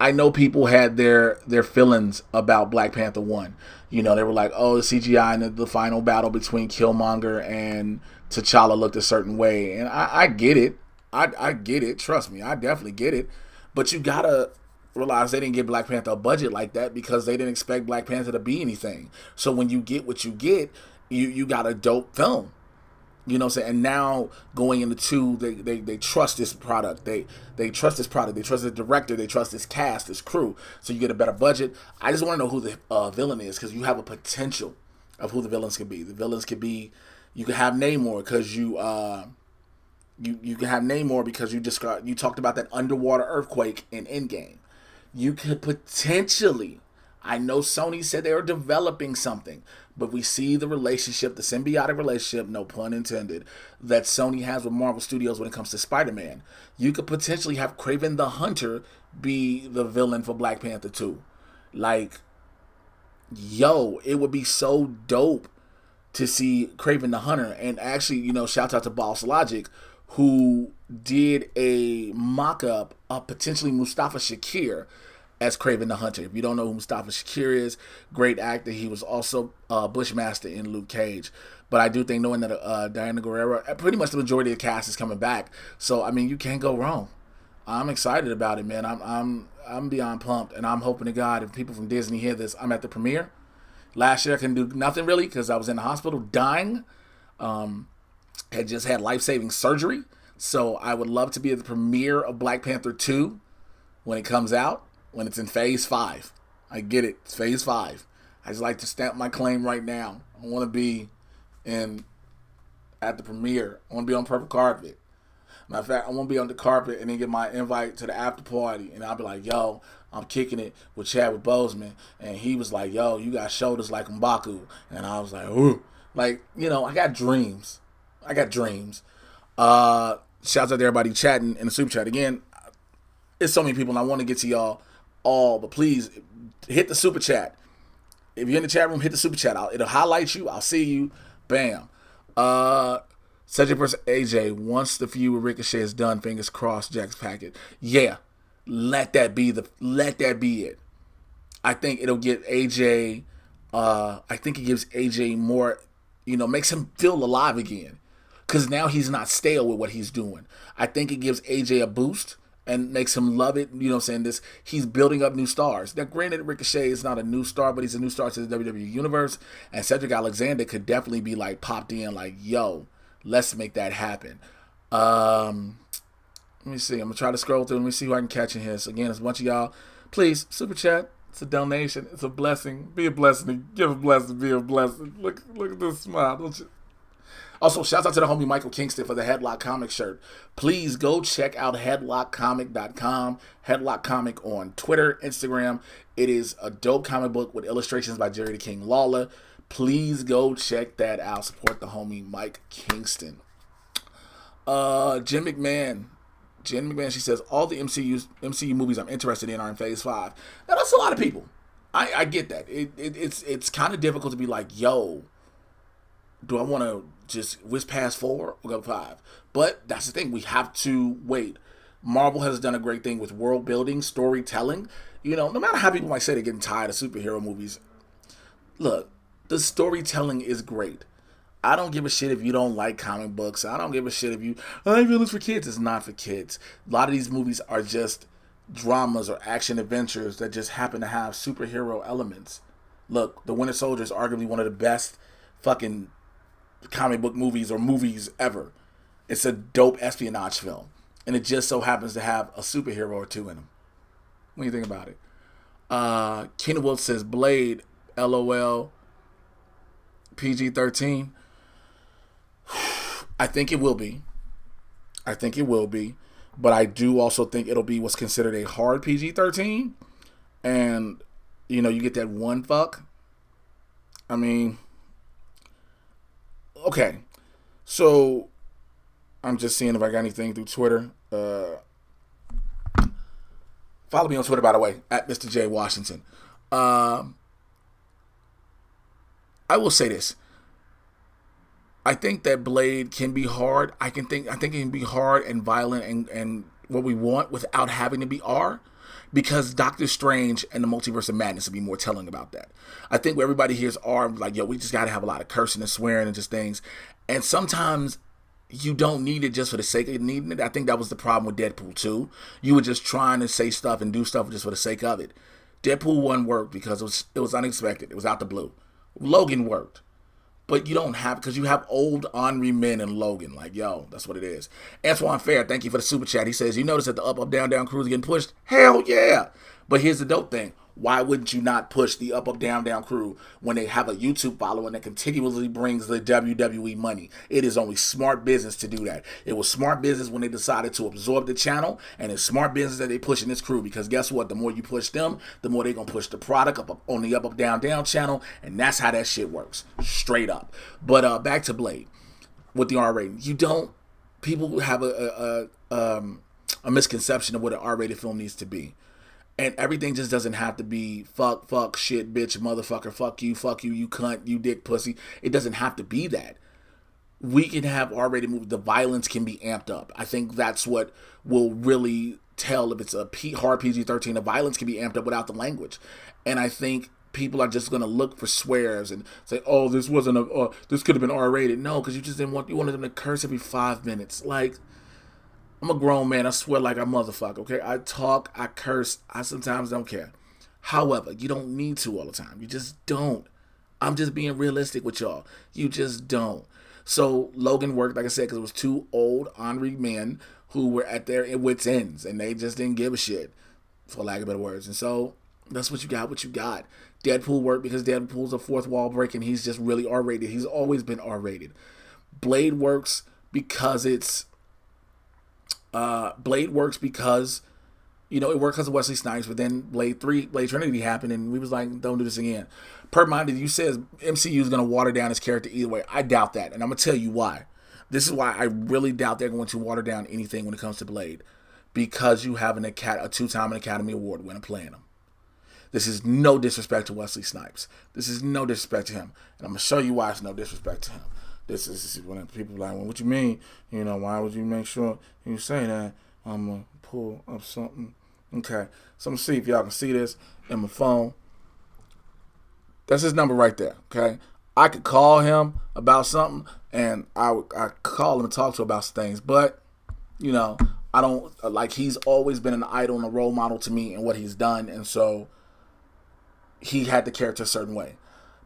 I know people had their feelings about Black Panther 1. They were like, oh, the CGI and the final battle between Killmonger and T'Challa looked a certain way. And I get it. I get it. Trust me, I definitely get it. But you gotta realize they didn't give Black Panther a budget like that because they didn't expect Black Panther to be anything. So when you get what you get, you got a dope film. You know what I'm saying? And now going into 2, they trust this product. They trust this product. They trust the director. They trust this cast, this crew. So you get a better budget. I just want to know who the villain is because you have a potential of who the villains could be. The villains could be, you can have Namor because you can have Namor because you talked about that underwater earthquake in Endgame. You could potentially, I know Sony said they were developing something, But we see the relationship, the symbiotic relationship, no pun intended, that Sony has with Marvel Studios when it comes to Spider-Man. You could potentially have Kraven the Hunter be the villain for Black Panther 2. Like, yo, it would be so dope to see Kraven the Hunter. And actually, shout out to Boss Logic, who did a mock-up of potentially Mustafa Shakir as Kraven the Hunter. If you don't know who Mustafa Shakir is, great actor. He was also Bushmaster in Luke Cage. But I do think, knowing that Diana Guerrero, pretty much the majority of the cast is coming back. So, I mean, you can't go wrong. I'm excited about it, man. I'm beyond pumped, and I'm hoping to God, if people from Disney hear this, I'm at the premiere. Last year I couldn't do nothing really because I was in the hospital dying. Had just had life-saving surgery. So I would love to be at the premiere of Black Panther 2 when it comes out, when it's in Phase 5. I get it. It's Phase 5. I just like to stamp my claim right now. I want to be at the premiere. I want to be on purple carpet. Matter of fact, I want to be on the carpet and then get my invite to the after party. And I'll be like, yo, I'm kicking it with Chadwick Boseman. And he was like, yo, you got shoulders like M'Baku. And I was like, ooh. Like, I got dreams. Shouts out to everybody chatting in the super chat. Again, it's so many people and I want to get to y'all all. But please, hit the super chat. If you're in the chat room, hit the super chat. It'll highlight you. I'll see you. Bam. Subject person AJ, once the feud with Ricochet is done, fingers crossed, Jack's packet. Yeah, let that be it. I think it'll give AJ. I think it gives AJ more, makes him feel alive again, because now he's not stale with what he's doing. I think it gives AJ a boost and makes him love it. You know what I'm saying? He's building up new stars. Now, granted, Ricochet is not a new star, but he's a new star to the WWE universe, and Cedric Alexander could definitely be like popped in, like, yo, let's make that happen. Let me see. I'm going to try to scroll through. Let me see who I can catch in here. So, again, it's a bunch of y'all. Please, super chat. It's a donation. It's a blessing. Be a blessing. Give a blessing. Be a blessing. Look at this smile. Don't you? Also, shout out to the homie Michael Kingston for the Headlock Comic shirt. Please go check out headlockcomic.com. Headlock Comic on Twitter, Instagram. It is a dope comic book with illustrations by Jerry the King Lawler. Please go check that out. Support the homie Mike Kingston. Jen McMahon, she says, all the MCU movies I'm interested in are in Phase 5. Now, that's a lot of people. I get that. It's kind of difficult to be like, yo, do I want to just whiz past 4 or go 5? But that's the thing. We have to wait. Marvel has done a great thing with world building, storytelling. No matter how people might say they're getting tired of superhero movies, look, the storytelling is great. I don't give a shit if you don't like comic books. I don't give a shit if I feel it's for kids. It's not for kids. A lot of these movies are just dramas or action adventures that just happen to have superhero elements. Look, The Winter Soldier is arguably one of the best fucking comic book movies or movies ever. It's a dope espionage film. And it just so happens to have a superhero or two in them. What do you think about it? Keenan Wolf says, Blade, LOL, PG-13. I think it will be. But I do also think it'll be what's considered a hard PG-13. And, you get that one fuck. I mean, okay. So, I'm just seeing if I got anything through Twitter. Follow me on Twitter, by the way, at Mr. J. Washington. I will say this. I think that Blade can be hard. I think it can be hard and violent and what we want without having to be R. Because Doctor Strange and the Multiverse of Madness will be more telling about that. I think where everybody hears R, like, yo, we just got to have a lot of cursing and swearing and just things. And sometimes you don't need it just for the sake of needing it. I think that was the problem with Deadpool 2. You were just trying to say stuff and do stuff just for the sake of it. Deadpool 1 worked because it was unexpected. It was out the blue. Logan worked. But you don't have, because you have old ornery men in Logan. Like, yo, that's what it is. Antoine Fair, thank you for the super chat. He says, you notice that the up, up, down, down crew is getting pushed? Hell yeah. But here's the dope thing. Why wouldn't you not push the Up Up Down Down crew when they have a YouTube following that continuously brings the WWE money? It is only smart business to do that. It was smart business when they decided to absorb the channel, and it's smart business that they push in this crew, because guess what? The more you push them, the more they're going to push the product up on the Up Up Down Down channel, and that's how that shit works. Straight up. But back to Blade with the R rating. People have a misconception of what an R-rated film needs to be. And everything just doesn't have to be fuck, shit, bitch, motherfucker, fuck you, you cunt, you dick, pussy. It doesn't have to be that. We can have R-rated movies. The violence can be amped up. I think that's what will really tell if it's a hard PG-13. The violence can be amped up without the language. And I think people are just going to look for swears and say, oh, this wasn't this could have been R-rated. No, because you wanted them to curse every 5 minutes. Like, I'm a grown man. I swear like a motherfucker, okay? I talk, I curse, I sometimes don't care. However, you don't need to all the time. You just don't. I'm just being realistic with y'all. You just don't. So Logan worked, like I said, because it was two old, ornery men who were at their wits' ends, and they just didn't give a shit, for lack of better words. And so that's what you got, Deadpool worked because Deadpool's a fourth wall break, and he's just really R-rated. He's always been R-rated. Blade works because it works because it worked because of Wesley Snipes, but then Blade Trinity happened, and we was like, don't do this again. Per Minded, you said MCU is going to water down his character either way. I doubt that, and I'm going to tell you why. This is why I really doubt they're going to water down anything when it comes to Blade, because you have a two-time Academy Award winner playing him. This is no disrespect to Wesley Snipes. This is no disrespect to him, and I'm going to show you why it's no disrespect to him. This is when people are like, well, what you mean? Why would you make sure you say that? I'm going to pull up something. Okay, so I'm going to see if y'all can see this in my phone. That's his number right there, okay? I could call him about something, and I call him and talk to him about things, but, I don't, he's always been an idol and a role model to me in what he's done, and so he had the character a certain way.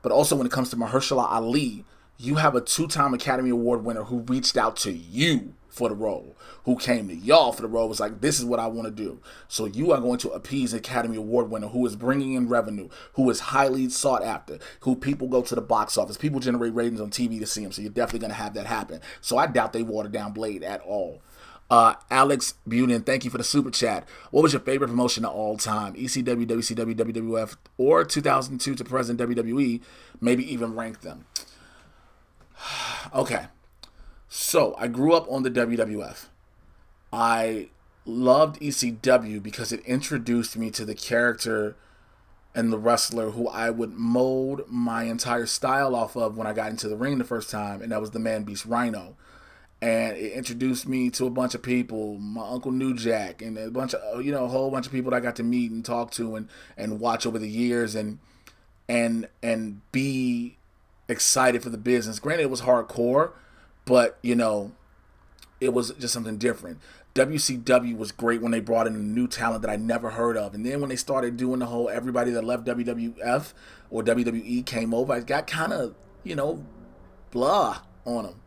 But also when it comes to Mahershala Ali, you have a two-time Academy Award winner who reached out to you for the role, who came to y'all for the role, was like, this is what I want to do. So you are going to appease an Academy Award winner who is bringing in revenue, who is highly sought after, who people go to the box office, people generate ratings on TV to see him, so you're definitely going to have that happen. So I doubt they watered down Blade at all. Alex Bunin, thank you for the super chat. What was your favorite promotion of all time? ECW, WCW, WWF, or 2002 to present WWE? Maybe even rank them. Okay. So, I grew up on the WWF. I loved ECW because it introduced me to the character and the wrestler who I would mold my entire style off of when I got into the ring the first time, and that was the Man Beast Rhino. And it introduced me to a bunch of people, my Uncle New Jack, and a bunch of, a whole bunch of people that I got to meet and talk to and watch over the years and be excited for the business. Granted, it was hardcore, but, it was just something different. WCW was great when they brought in a new talent that I never heard of. And then when they started doing the whole everybody that left WWF or WWE came over, I got kind of, blah on them.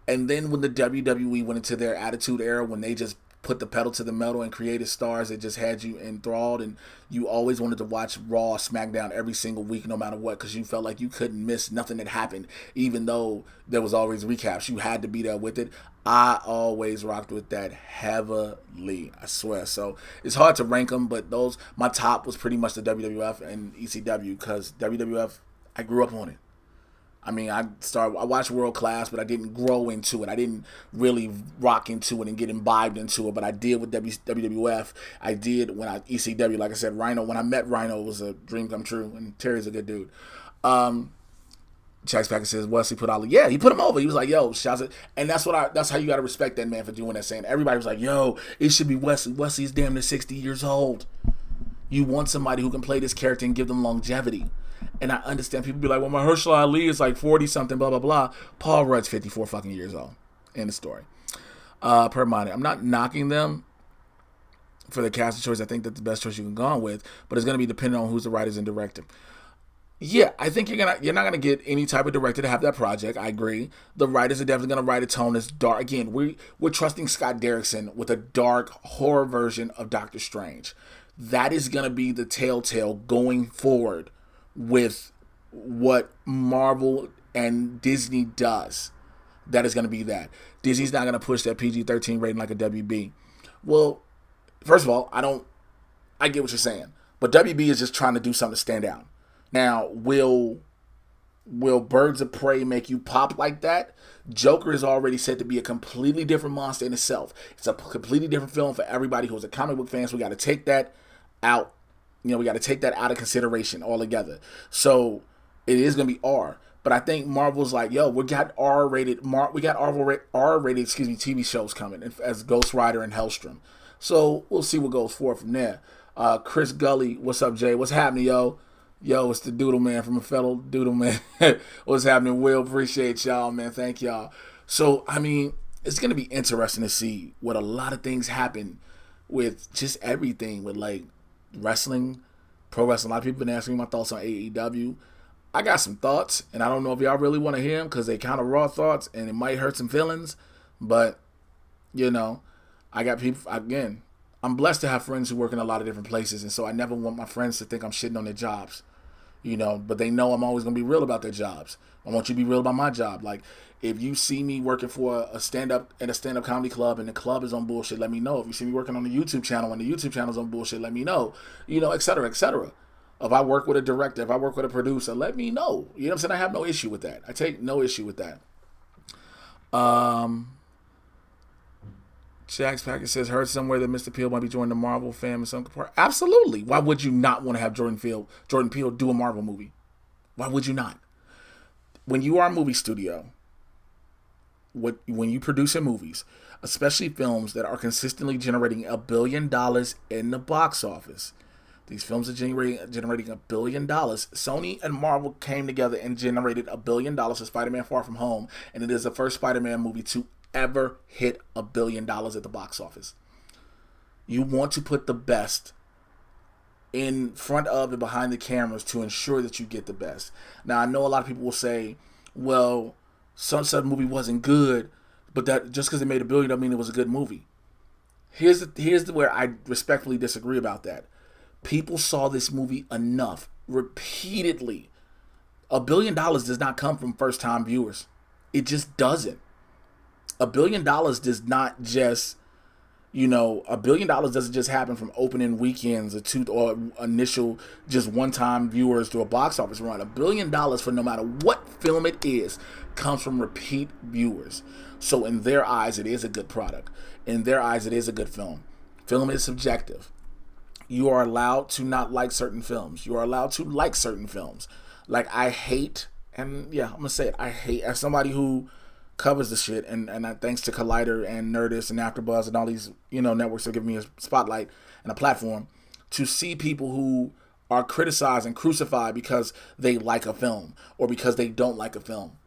And then when the WWE went into their Attitude Era, when they just put the pedal to the metal and created stars that just had you enthralled, and you always wanted to watch Raw, SmackDown every single week, no matter what, because you felt like you couldn't miss nothing that happened, even though there was always recaps. You had to be there with it. I always rocked with that heavily, I swear. So it's hard to rank them, but my top was pretty much the WWF and ECW, because WWF, I grew up on it. I mean, I watched World Class, but I didn't grow into it. I didn't really rock into it and get imbibed into it, but I did with WWF. I did when ECW, like I said, Rhino. When I met Rhino, it was a dream come true, and Terry's a good dude. Jax Packer says, Wesley put Ali. Yeah, he put him over. He was like, yo, shouts it. And that's how you got to respect that man for doing that, saying everybody was like, yo, it should be Wesley. Wesley's damn near 60 years old. You want somebody who can play this character and give them longevity. And I understand people be like, well, Mahershala Ali is like 40-something, blah, blah, blah. Paul Rudd's 54 fucking years old. End of story. Per Money. I'm not knocking them for the casting choice. I think that's the best choice you can go on with, but it's going to be dependent on who's the writers and director. Yeah, I think you're not gonna get any type of director to have that project. I agree. The writers are definitely gonna write a tone that's dark. Again, we're trusting Scott Derrickson with a dark horror version of Doctor Strange. That is going to be the telltale going forward with what Marvel and Disney does. That is going to be that. Disney's not going to push that PG-13 rating like a WB. Well, first of all, I get what you're saying. But WB is just trying to do something to stand out. Now, will Birds of Prey make you pop like that? Joker is already said to be a completely different monster in itself. It's a completely different film for everybody who's a comic book fan, so we got to take that out. We got to take that out of consideration altogether. So it is going to be R. But I think Marvel's like, yo, we got R-rated TV shows coming as Ghost Rider and Hellstrom. So we'll see what goes forward from there. Chris Gully, what's up, Jay? What's happening, yo? Yo, it's the Doodle Man from a fellow Doodle Man. What's happening, Will? Appreciate y'all, man. Thank y'all. So, I mean, it's going to be interesting to see what a lot of things happen with just everything, with like wrestling, pro wrestling. A lot of people have been asking me my thoughts on AEW. I got some thoughts, and I don't know if y'all really want to hear them because they kind of raw thoughts, and it might hurt some feelings. But, I got people, again, I'm blessed to have friends who work in a lot of different places, and so I never want my friends to think I'm shitting on their jobs, but they know I'm always going to be real about their jobs. I want you to be real about my job. Like, if you see me working for a stand-up comedy club and the club is on bullshit, let me know. If you see me working on the YouTube channel and the YouTube channel is on bullshit, let me know, et cetera, et cetera. If I work with a director, if I work with a producer, let me know. You know what I'm saying? I have no issue with that. I take no issue with that. Jack's Package says, heard somewhere that Mr. Peele might be joining the Marvel fam in some part. Absolutely. Why would you not want to have Jordan Peele do a Marvel movie? Why would you not? When you are a movie studio, when you produce your movies, especially films that are consistently generating $1 billion in the box office, these films are generating $1 billion. Sony and Marvel came together and generated $1 billion for Spider-Man Far From Home, and it is the first Spider-Man movie to ever hit $1 billion at the box office. You want to put the best in front of and behind the cameras to ensure that you get the best. Now, I know a lot of people will say, well, Sunset movie wasn't good, but that just because it made $1 billion doesn't mean it was a good movie. Here's where I respectfully disagree about that. People saw this movie enough, repeatedly. $1 billion does not come from first-time viewers. It just doesn't. $1 billion does not just, $1 billion doesn't just happen from opening weekends or initial just one-time viewers to a box office run. $1 billion for no matter what film it is comes from repeat viewers. So in their eyes, it is a good product. In their eyes, it is a good film. Film is subjective. You are allowed to not like certain films. You are allowed to like certain films. Like, I hate, and yeah, I'm going to say it, I hate, as somebody who covers the shit, and thanks to Collider and Nerdist and AfterBuzz and all these, networks that give me a spotlight and a platform, to see people who are criticized and crucified because they like a film or because they don't like a film.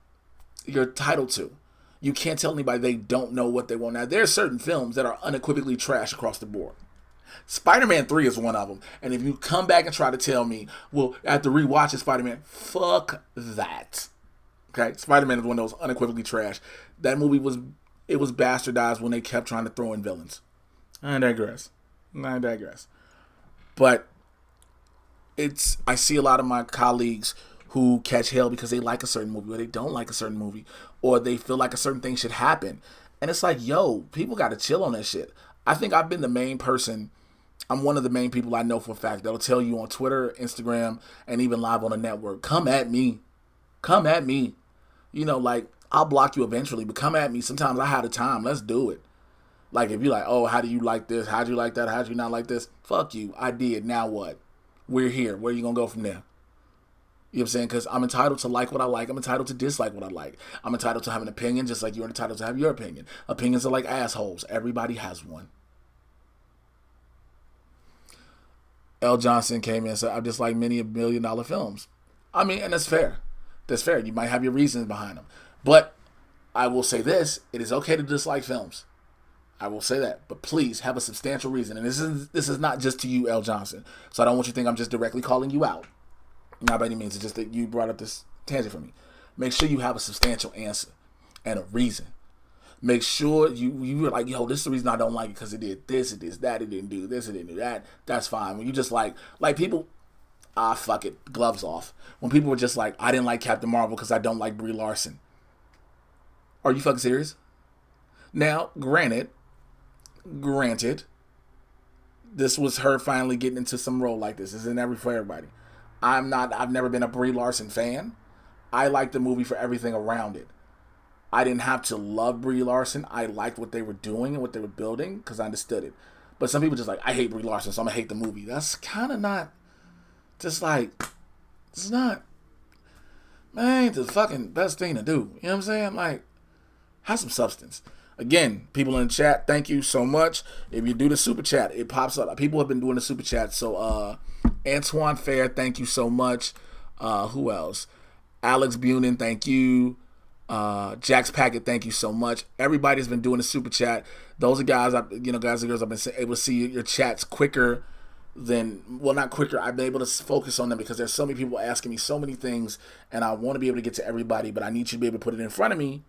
You're entitled to. You can't tell anybody they don't know what they want. Now, there are certain films that are unequivocally trash across the board. Spider-Man 3 is one of them. And if you come back and try to tell me, well, after rewatching Spider-Man, fuck that. Okay? Spider-Man is one of those unequivocally trash. That movie was bastardized when they kept trying to throw in villains. I digress. But I see a lot of my colleagues who catch hell because they like a certain movie or they don't like a certain movie or they feel like a certain thing should happen. And it's like, yo, people got to chill on that shit. I think I've been the main person. I'm one of the main people I know for a fact that'll tell you on Twitter, Instagram, and even live on the network, come at me. Come at me. I'll block you eventually, but come at me. Sometimes I have the time. Let's do it. Like, if you're like, oh, how do you like this? How'd you like that? How'd you not like this? Fuck you. I did. Now what? We're here. Where are you going to go from there? You know what I'm saying? Because I'm entitled to like what I like. I'm entitled to dislike what I like. I'm entitled to have an opinion just like you're entitled to have your opinion. Opinions are like assholes. Everybody has one. L. Johnson came in and said, I dislike many $1 million films. I mean, and that's fair. That's fair. You might have your reasons behind them. But I will say this. It is okay to dislike films. I will say that. But please have a substantial reason. And this is not just to you, L. Johnson. So I don't want you to think I'm just directly calling you out. Not by any means. It's just that you brought up this tangent for me. Make sure you have a substantial answer and a reason. Make sure you were like, yo, this is the reason I don't like it because it did this, it did that, it didn't do this, it didn't do that. That's fine. When you just like people, fuck it, gloves off. When people were just like, I didn't like Captain Marvel because I don't like Brie Larson. Are you fucking serious? Now, granted, this was her finally getting into some role like this. This isn't every for everybody. I've never been a Brie Larson fan. I liked the movie for everything around it. I didn't have to love Brie Larson. I liked what they were doing and what they were building because I understood it. But some people just like, I hate Brie Larson, so I'm gonna hate the movie. That's kind of not, just like, it's not, man, ain't the fucking best thing to do. You know what I'm saying? Like, have some substance. Again, people in the chat, thank you so much. If you do the super chat, it pops up. People have been doing the super chat. So, Antoine Fair, thank you so much. Who else? Alex Bunin, thank you. Jax Packett, thank you so much. Everybody's been doing the super chat. Those are guys, guys and girls, I've been able to see your chats quicker than, well, not quicker. I've been able to focus on them because there's so many people asking me so many things, and I want to be able to get to everybody, but I need you to be able to put it in front of me.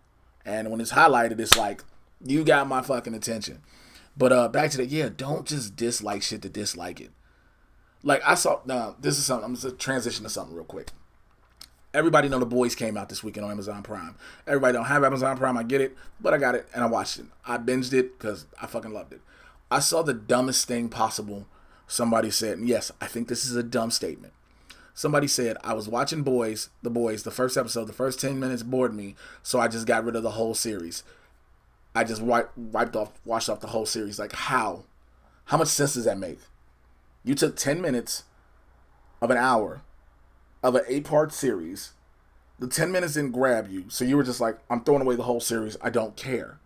And when it's highlighted, it's like, you got my fucking attention. But back to that, yeah, don't just dislike shit to dislike it. Like, I saw, this is something, I'm just going to transition to something real quick. Everybody know The Boys came out this weekend on Amazon Prime. Everybody don't have Amazon Prime, I get it, but I got it and I watched it. I binged it because I fucking loved it. I saw the dumbest thing possible. Somebody said, and yes, I think this is a dumb statement. Somebody said, I was watching The Boys, the first episode, the first 10 minutes bored me, so I just got rid of the whole series. I just washed off the whole series. Like, how? How much sense does that make? You took 10 minutes of an hour of an 8-part series. The 10 minutes didn't grab you, so you were just like, I'm throwing away the whole series. I don't care.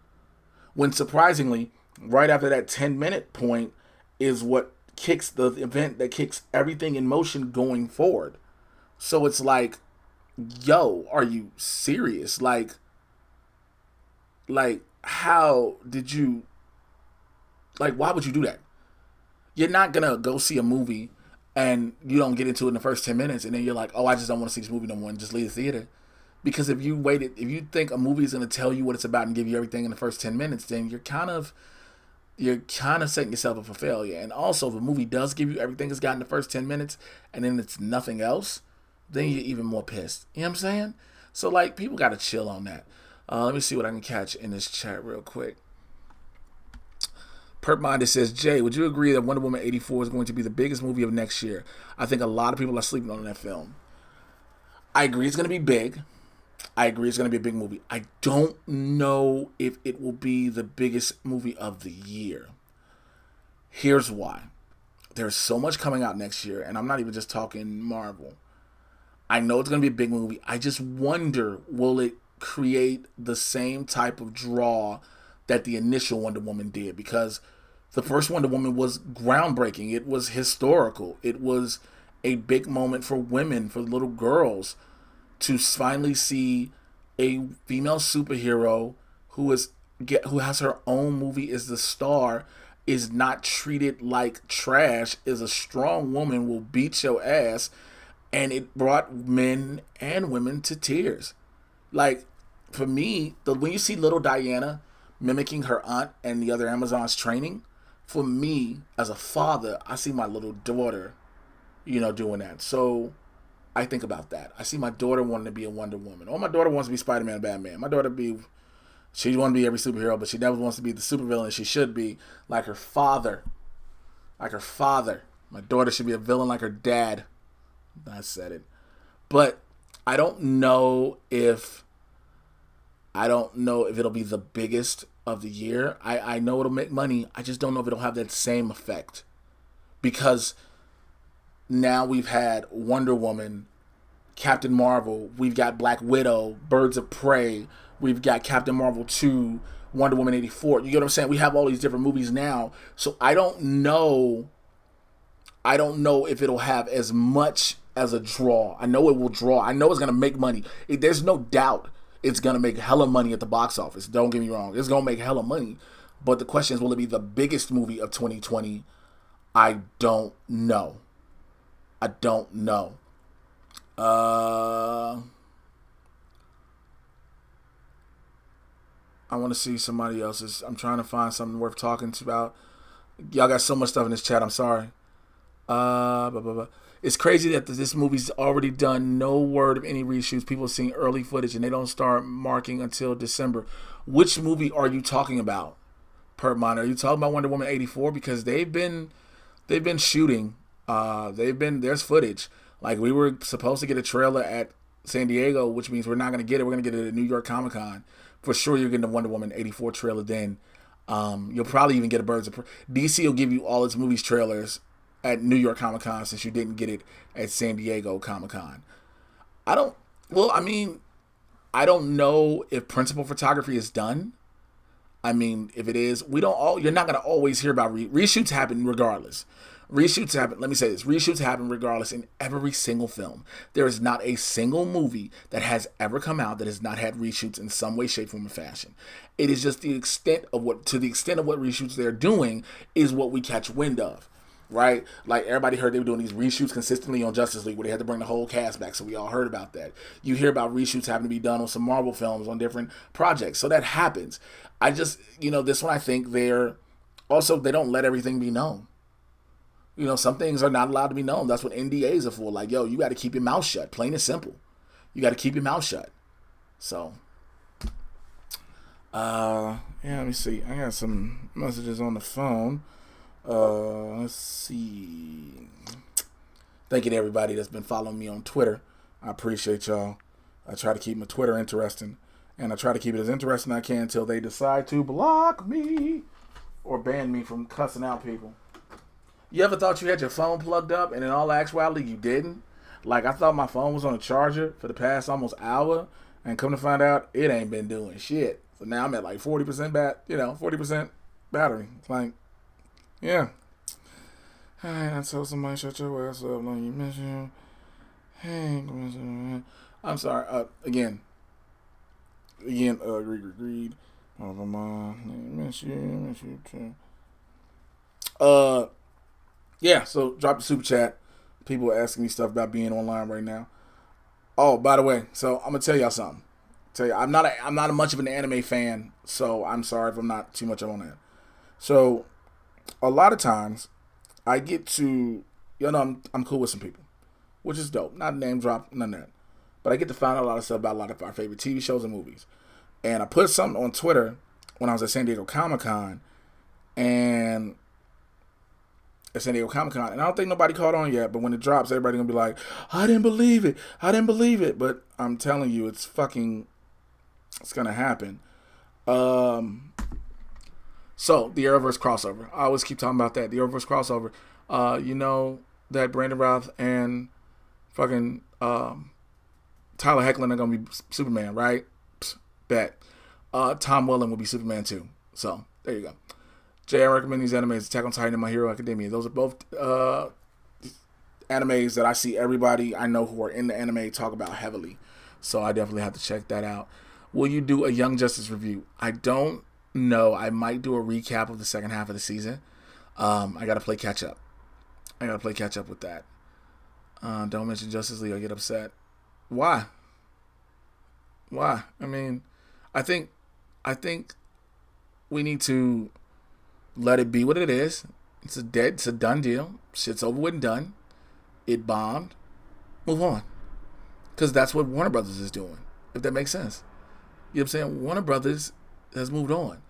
When surprisingly, right after that 10-minute point is what kicks the event that kicks everything in motion going forward. So it's like, yo, are you serious? Like, how did you, like, why would you do that? You're not gonna go see a movie and you don't get into it in the first 10 minutes and then you're like, oh, I just don't want to see this movie no more and just leave the theater. Because if you think a movie is gonna tell you what it's about and give you everything in the first 10 minutes, then you're kind of setting yourself up for failure. And also, if a movie does give you everything it's got in the first 10 minutes and then it's nothing else, then you're even more pissed. You know what I'm saying? So, like, people got to chill on that. Let me see what I can catch in this chat real quick. Perp says, Jay, would you agree that Wonder Woman 84 is going to be the biggest movie of next year? I think a lot of people are sleeping on that film. I agree it's going to be big. I agree it's going to be a big movie. I don't know if it will be the biggest movie of the year. Here's why. There's so much coming out next year, and I'm not even just talking Marvel. I know it's going to be a big movie. I just wonder, will it create the same type of draw that the initial Wonder Woman did? Because the first Wonder Woman was groundbreaking. It was historical. It was a big moment for women, for little girls, to finally see a female superhero who has her own movie, is the star, is not treated like trash, is a strong woman, will beat your ass, and it brought men and women to tears. Like, for me, when you see little Diana mimicking her aunt and the other Amazons training, for me, as a father, I see my little daughter, doing that. So I think about that. I see my daughter wanting to be a Wonder Woman. Or my daughter wants to be Spider-Man or Batman. My daughter she wants to be every superhero, but she never wants to be the supervillain she should be, like her father. Like her father. My daughter should be a villain like her dad. I said it. But I don't know if it'll be the biggest of the year. I know it'll make money. I just don't know if it'll have that same effect. Because now we've had Wonder Woman, Captain Marvel, we've got Black Widow, Birds of Prey, we've got Captain Marvel 2, Wonder Woman 84. You get what I'm saying? We have all these different movies now. So I don't know if it'll have as much as a draw. I know it will draw. I know it's going to make money. There's no doubt it's going to make hella money at the box office. Don't get me wrong. It's going to make hella money. But the question is, will it be the biggest movie of 2020? I don't know. I don't know. I want to see somebody else's. I'm trying to find something worth talking to about. Y'all got so much stuff in this chat. I'm sorry. Blah, blah, blah. It's crazy that this movie's already done. No word of any reshoots. People are seeing early footage and they don't start marking until December. Which movie are you talking about, Perp Mine? Are you talking about Wonder Woman 84? Because they've been shooting. There's footage. Like, we were supposed to get a trailer at San Diego, which means we're not gonna get it. We're gonna get it at New York Comic Con. For sure, you're getting the Wonder Woman 84 trailer then. You'll probably even get a DC will give you all its movies trailers at New York Comic Con since you didn't get it at San Diego Comic Con. I don't know if principal photography is done. I mean, if it is, you're not going to always hear about reshoots happen regardless. Let me say this, reshoots happen regardless in every single film. There is not a single movie that has ever come out that has not had reshoots in some way, shape, form, or fashion. It is just to the extent of what reshoots they're doing is what we catch wind of. Right? Like, everybody heard they were doing these reshoots consistently on Justice League where they had to bring the whole cast back, so we all heard about that. You hear about reshoots having to be done on some Marvel films on different projects, so that happens. I just, this one I think they don't let everything be known. Some things are not allowed to be known. That's what NDAs are for. Like, yo, you got to keep your mouth shut, plain and simple. You got to keep your mouth shut. So, let me see. I got some messages on the phone. Let's see. Thank you to everybody that's been following me on Twitter. I appreciate y'all. I try to keep my Twitter interesting, and I try to keep it as interesting as I can until they decide to block me or ban me from cussing out people. You ever thought you had your phone plugged up and in all actuality you didn't? Like, I thought my phone was on a charger for the past almost hour, and come to find out it ain't been doing shit. So now I'm at like 40% 40% battery. It's like, yeah. Hey, I told somebody shut your ass up. Like, you miss you. Hey, I'm sorry. Again. Agreed. Oh, miss you too. Yeah. So drop the super chat. People are asking me stuff about being online right now. Oh, by the way, so I'm gonna tell y'all something. I'm not much of an anime fan, so I'm sorry if I'm not too much on that. So, a lot of times, I get to, I'm cool with some people, which is dope. Not name drop, none of that. But I get to find out a lot of stuff about a lot of our favorite TV shows and movies. And I put something on Twitter when I was at San Diego Comic Con, and I don't think nobody caught on yet, but when it drops, everybody gonna be like, I didn't believe it. But I'm telling you, it's gonna happen. So, the Arrowverse crossover. I always keep talking about that. The Arrowverse crossover. That Brandon Routh and fucking Tyler Hoechlin are going to be Superman, right? Psst, bet. Tom Welling will be Superman too. So, there you go. Jay, I recommend these animes, Attack on Titan and My Hero Academia. Those are both animes that I see everybody I know who are in the anime talk about heavily. So, I definitely have to check that out. Will you do a Young Justice review? I don't know. I might do a recap of the second half of the season. I got to play catch up. With that. Don't mention Justice League. I get upset. Why? I mean, I think we need to let it be what it is. It's a done deal. Shit's over with and done. It bombed. Move on. Because that's what Warner Brothers is doing. If that makes sense. You know what I'm saying? Warner Brothers has moved on.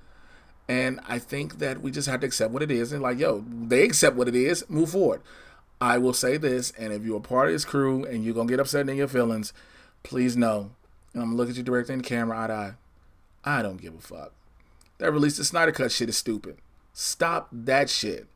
And I think that we just have to accept what it is. And like, yo, they accept what it is. Move forward. I will say this, and if you're a part of this crew and you're going to get upset in your feelings, please know, and I'm going to look at you directly in the camera, eye to eye, I don't give a fuck. That release the Snyder Cut shit is stupid. Stop that shit.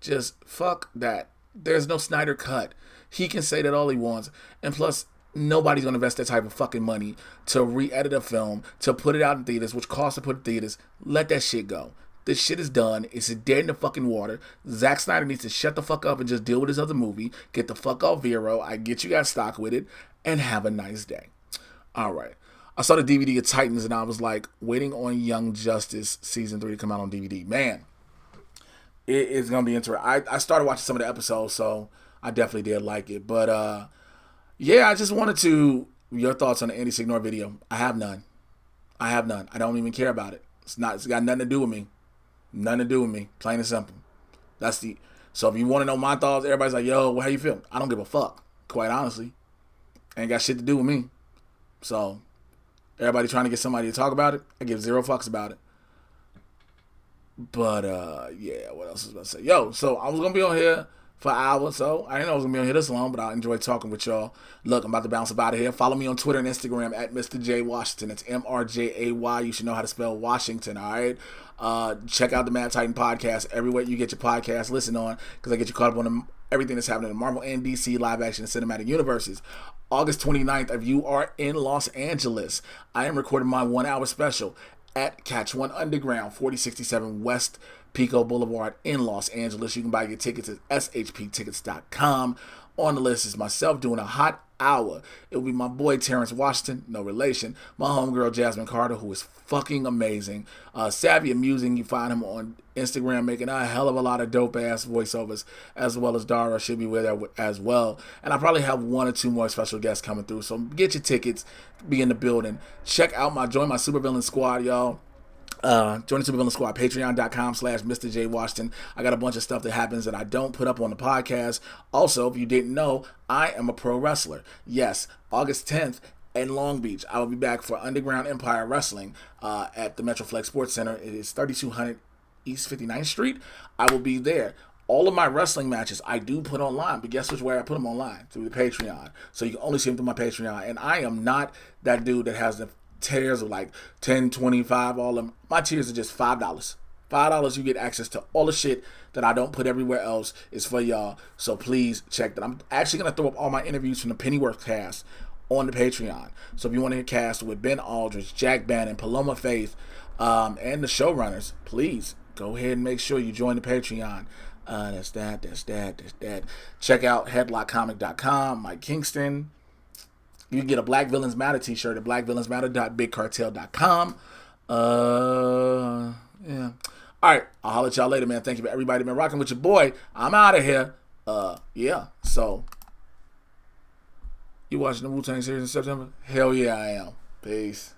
Just fuck that. There's no Snyder Cut. He can say that all he wants. And plus, nobody's going to invest that type of fucking money to re-edit a film, to put it out in theaters, which costs to put in theaters. Let that shit go. This shit is done. It's dead in the fucking water. Zack Snyder needs to shut the fuck up and just deal with his other movie. Get the fuck off Vero. I get you guys stock with it. And have a nice day. All right. I saw the DVD of Titans and I was like, waiting on Young Justice Season 3 to come out on DVD. Man, it is going to be interesting. I started watching some of the episodes, so I definitely did like it. But, yeah, I just wanted your thoughts on the Andy Signore video. I have none. I have none. I don't even care about it. It's got nothing to do with me. Nothing to do with me. Plain and simple. So if you want to know my thoughts, everybody's like, yo, well, how you feel? I don't give a fuck. Quite honestly. Ain't got shit to do with me. So everybody trying to get somebody to talk about it, I give zero fucks about it. But yeah, what else was I about to say? Yo, so I was gonna be on here for an hour, so I didn't know I was gonna be on here this long, but I enjoyed talking with y'all. Look, I'm about to bounce up out of here. Follow me on Twitter and Instagram at Mr. J Washington. It's MRJAY. You should know how to spell Washington, all right? Check out the Mad Titan podcast everywhere you get your podcast. Listen on, because I get you caught up on everything that's happening in Marvel and DC live action and cinematic universes. August 29th, if you are in Los Angeles, I am recording my 1 hour special at Catch One Underground, 4067 West Pico Boulevard in Los Angeles. You can buy your tickets at shptickets.com. On the list is myself doing a hot hour. It will be my boy Terrence Washington, no relation, my homegirl Jasmine Carter, who is fucking amazing, savvy, amusing. You find him on Instagram making a hell of a lot of dope ass voiceovers, as well as Dara should be with her as well. And I probably have 1 or 2 more special guests coming through. So get your tickets, be in the building. Join my Supervillain Squad, y'all. Join the Supervillain Squad, patreon.com/Mr. J Washington. I got a bunch of stuff that happens that I don't put up on the podcast. Also, if you didn't know, I am a pro wrestler. Yes, August 10th in Long Beach, I will be back for Underground Empire Wrestling at the Metroflex Sports Center. It is 3200 East 59th Street. I will be there. All of my wrestling matches I do put online, but guess which way I put them online? Through the Patreon. So you can only see them through my Patreon. And I am not that dude that has the tiers of like 10, 25, all of them. My tiers are just $5. $5, you get access to all the shit that I don't put everywhere else. Is for y'all. So please check that. I'm actually going to throw up all my interviews from the Pennyworth cast on the Patreon. So if you want to hear cast with Ben Aldridge, Jack Bannon, Paloma Faith, and the showrunners, please go ahead and make sure you join the Patreon. That's that. Check out headlockcomic.com, Mike Kingston. You can get a Black Villains Matter t-shirt at blackvillainsmatter.bigcartel.com. Yeah. All right. I'll holler at y'all later, man. Thank you for everybody been rocking with your boy. I'm out of here. Yeah. So, you watching the Wu-Tang series in September? Hell yeah, I am. Peace.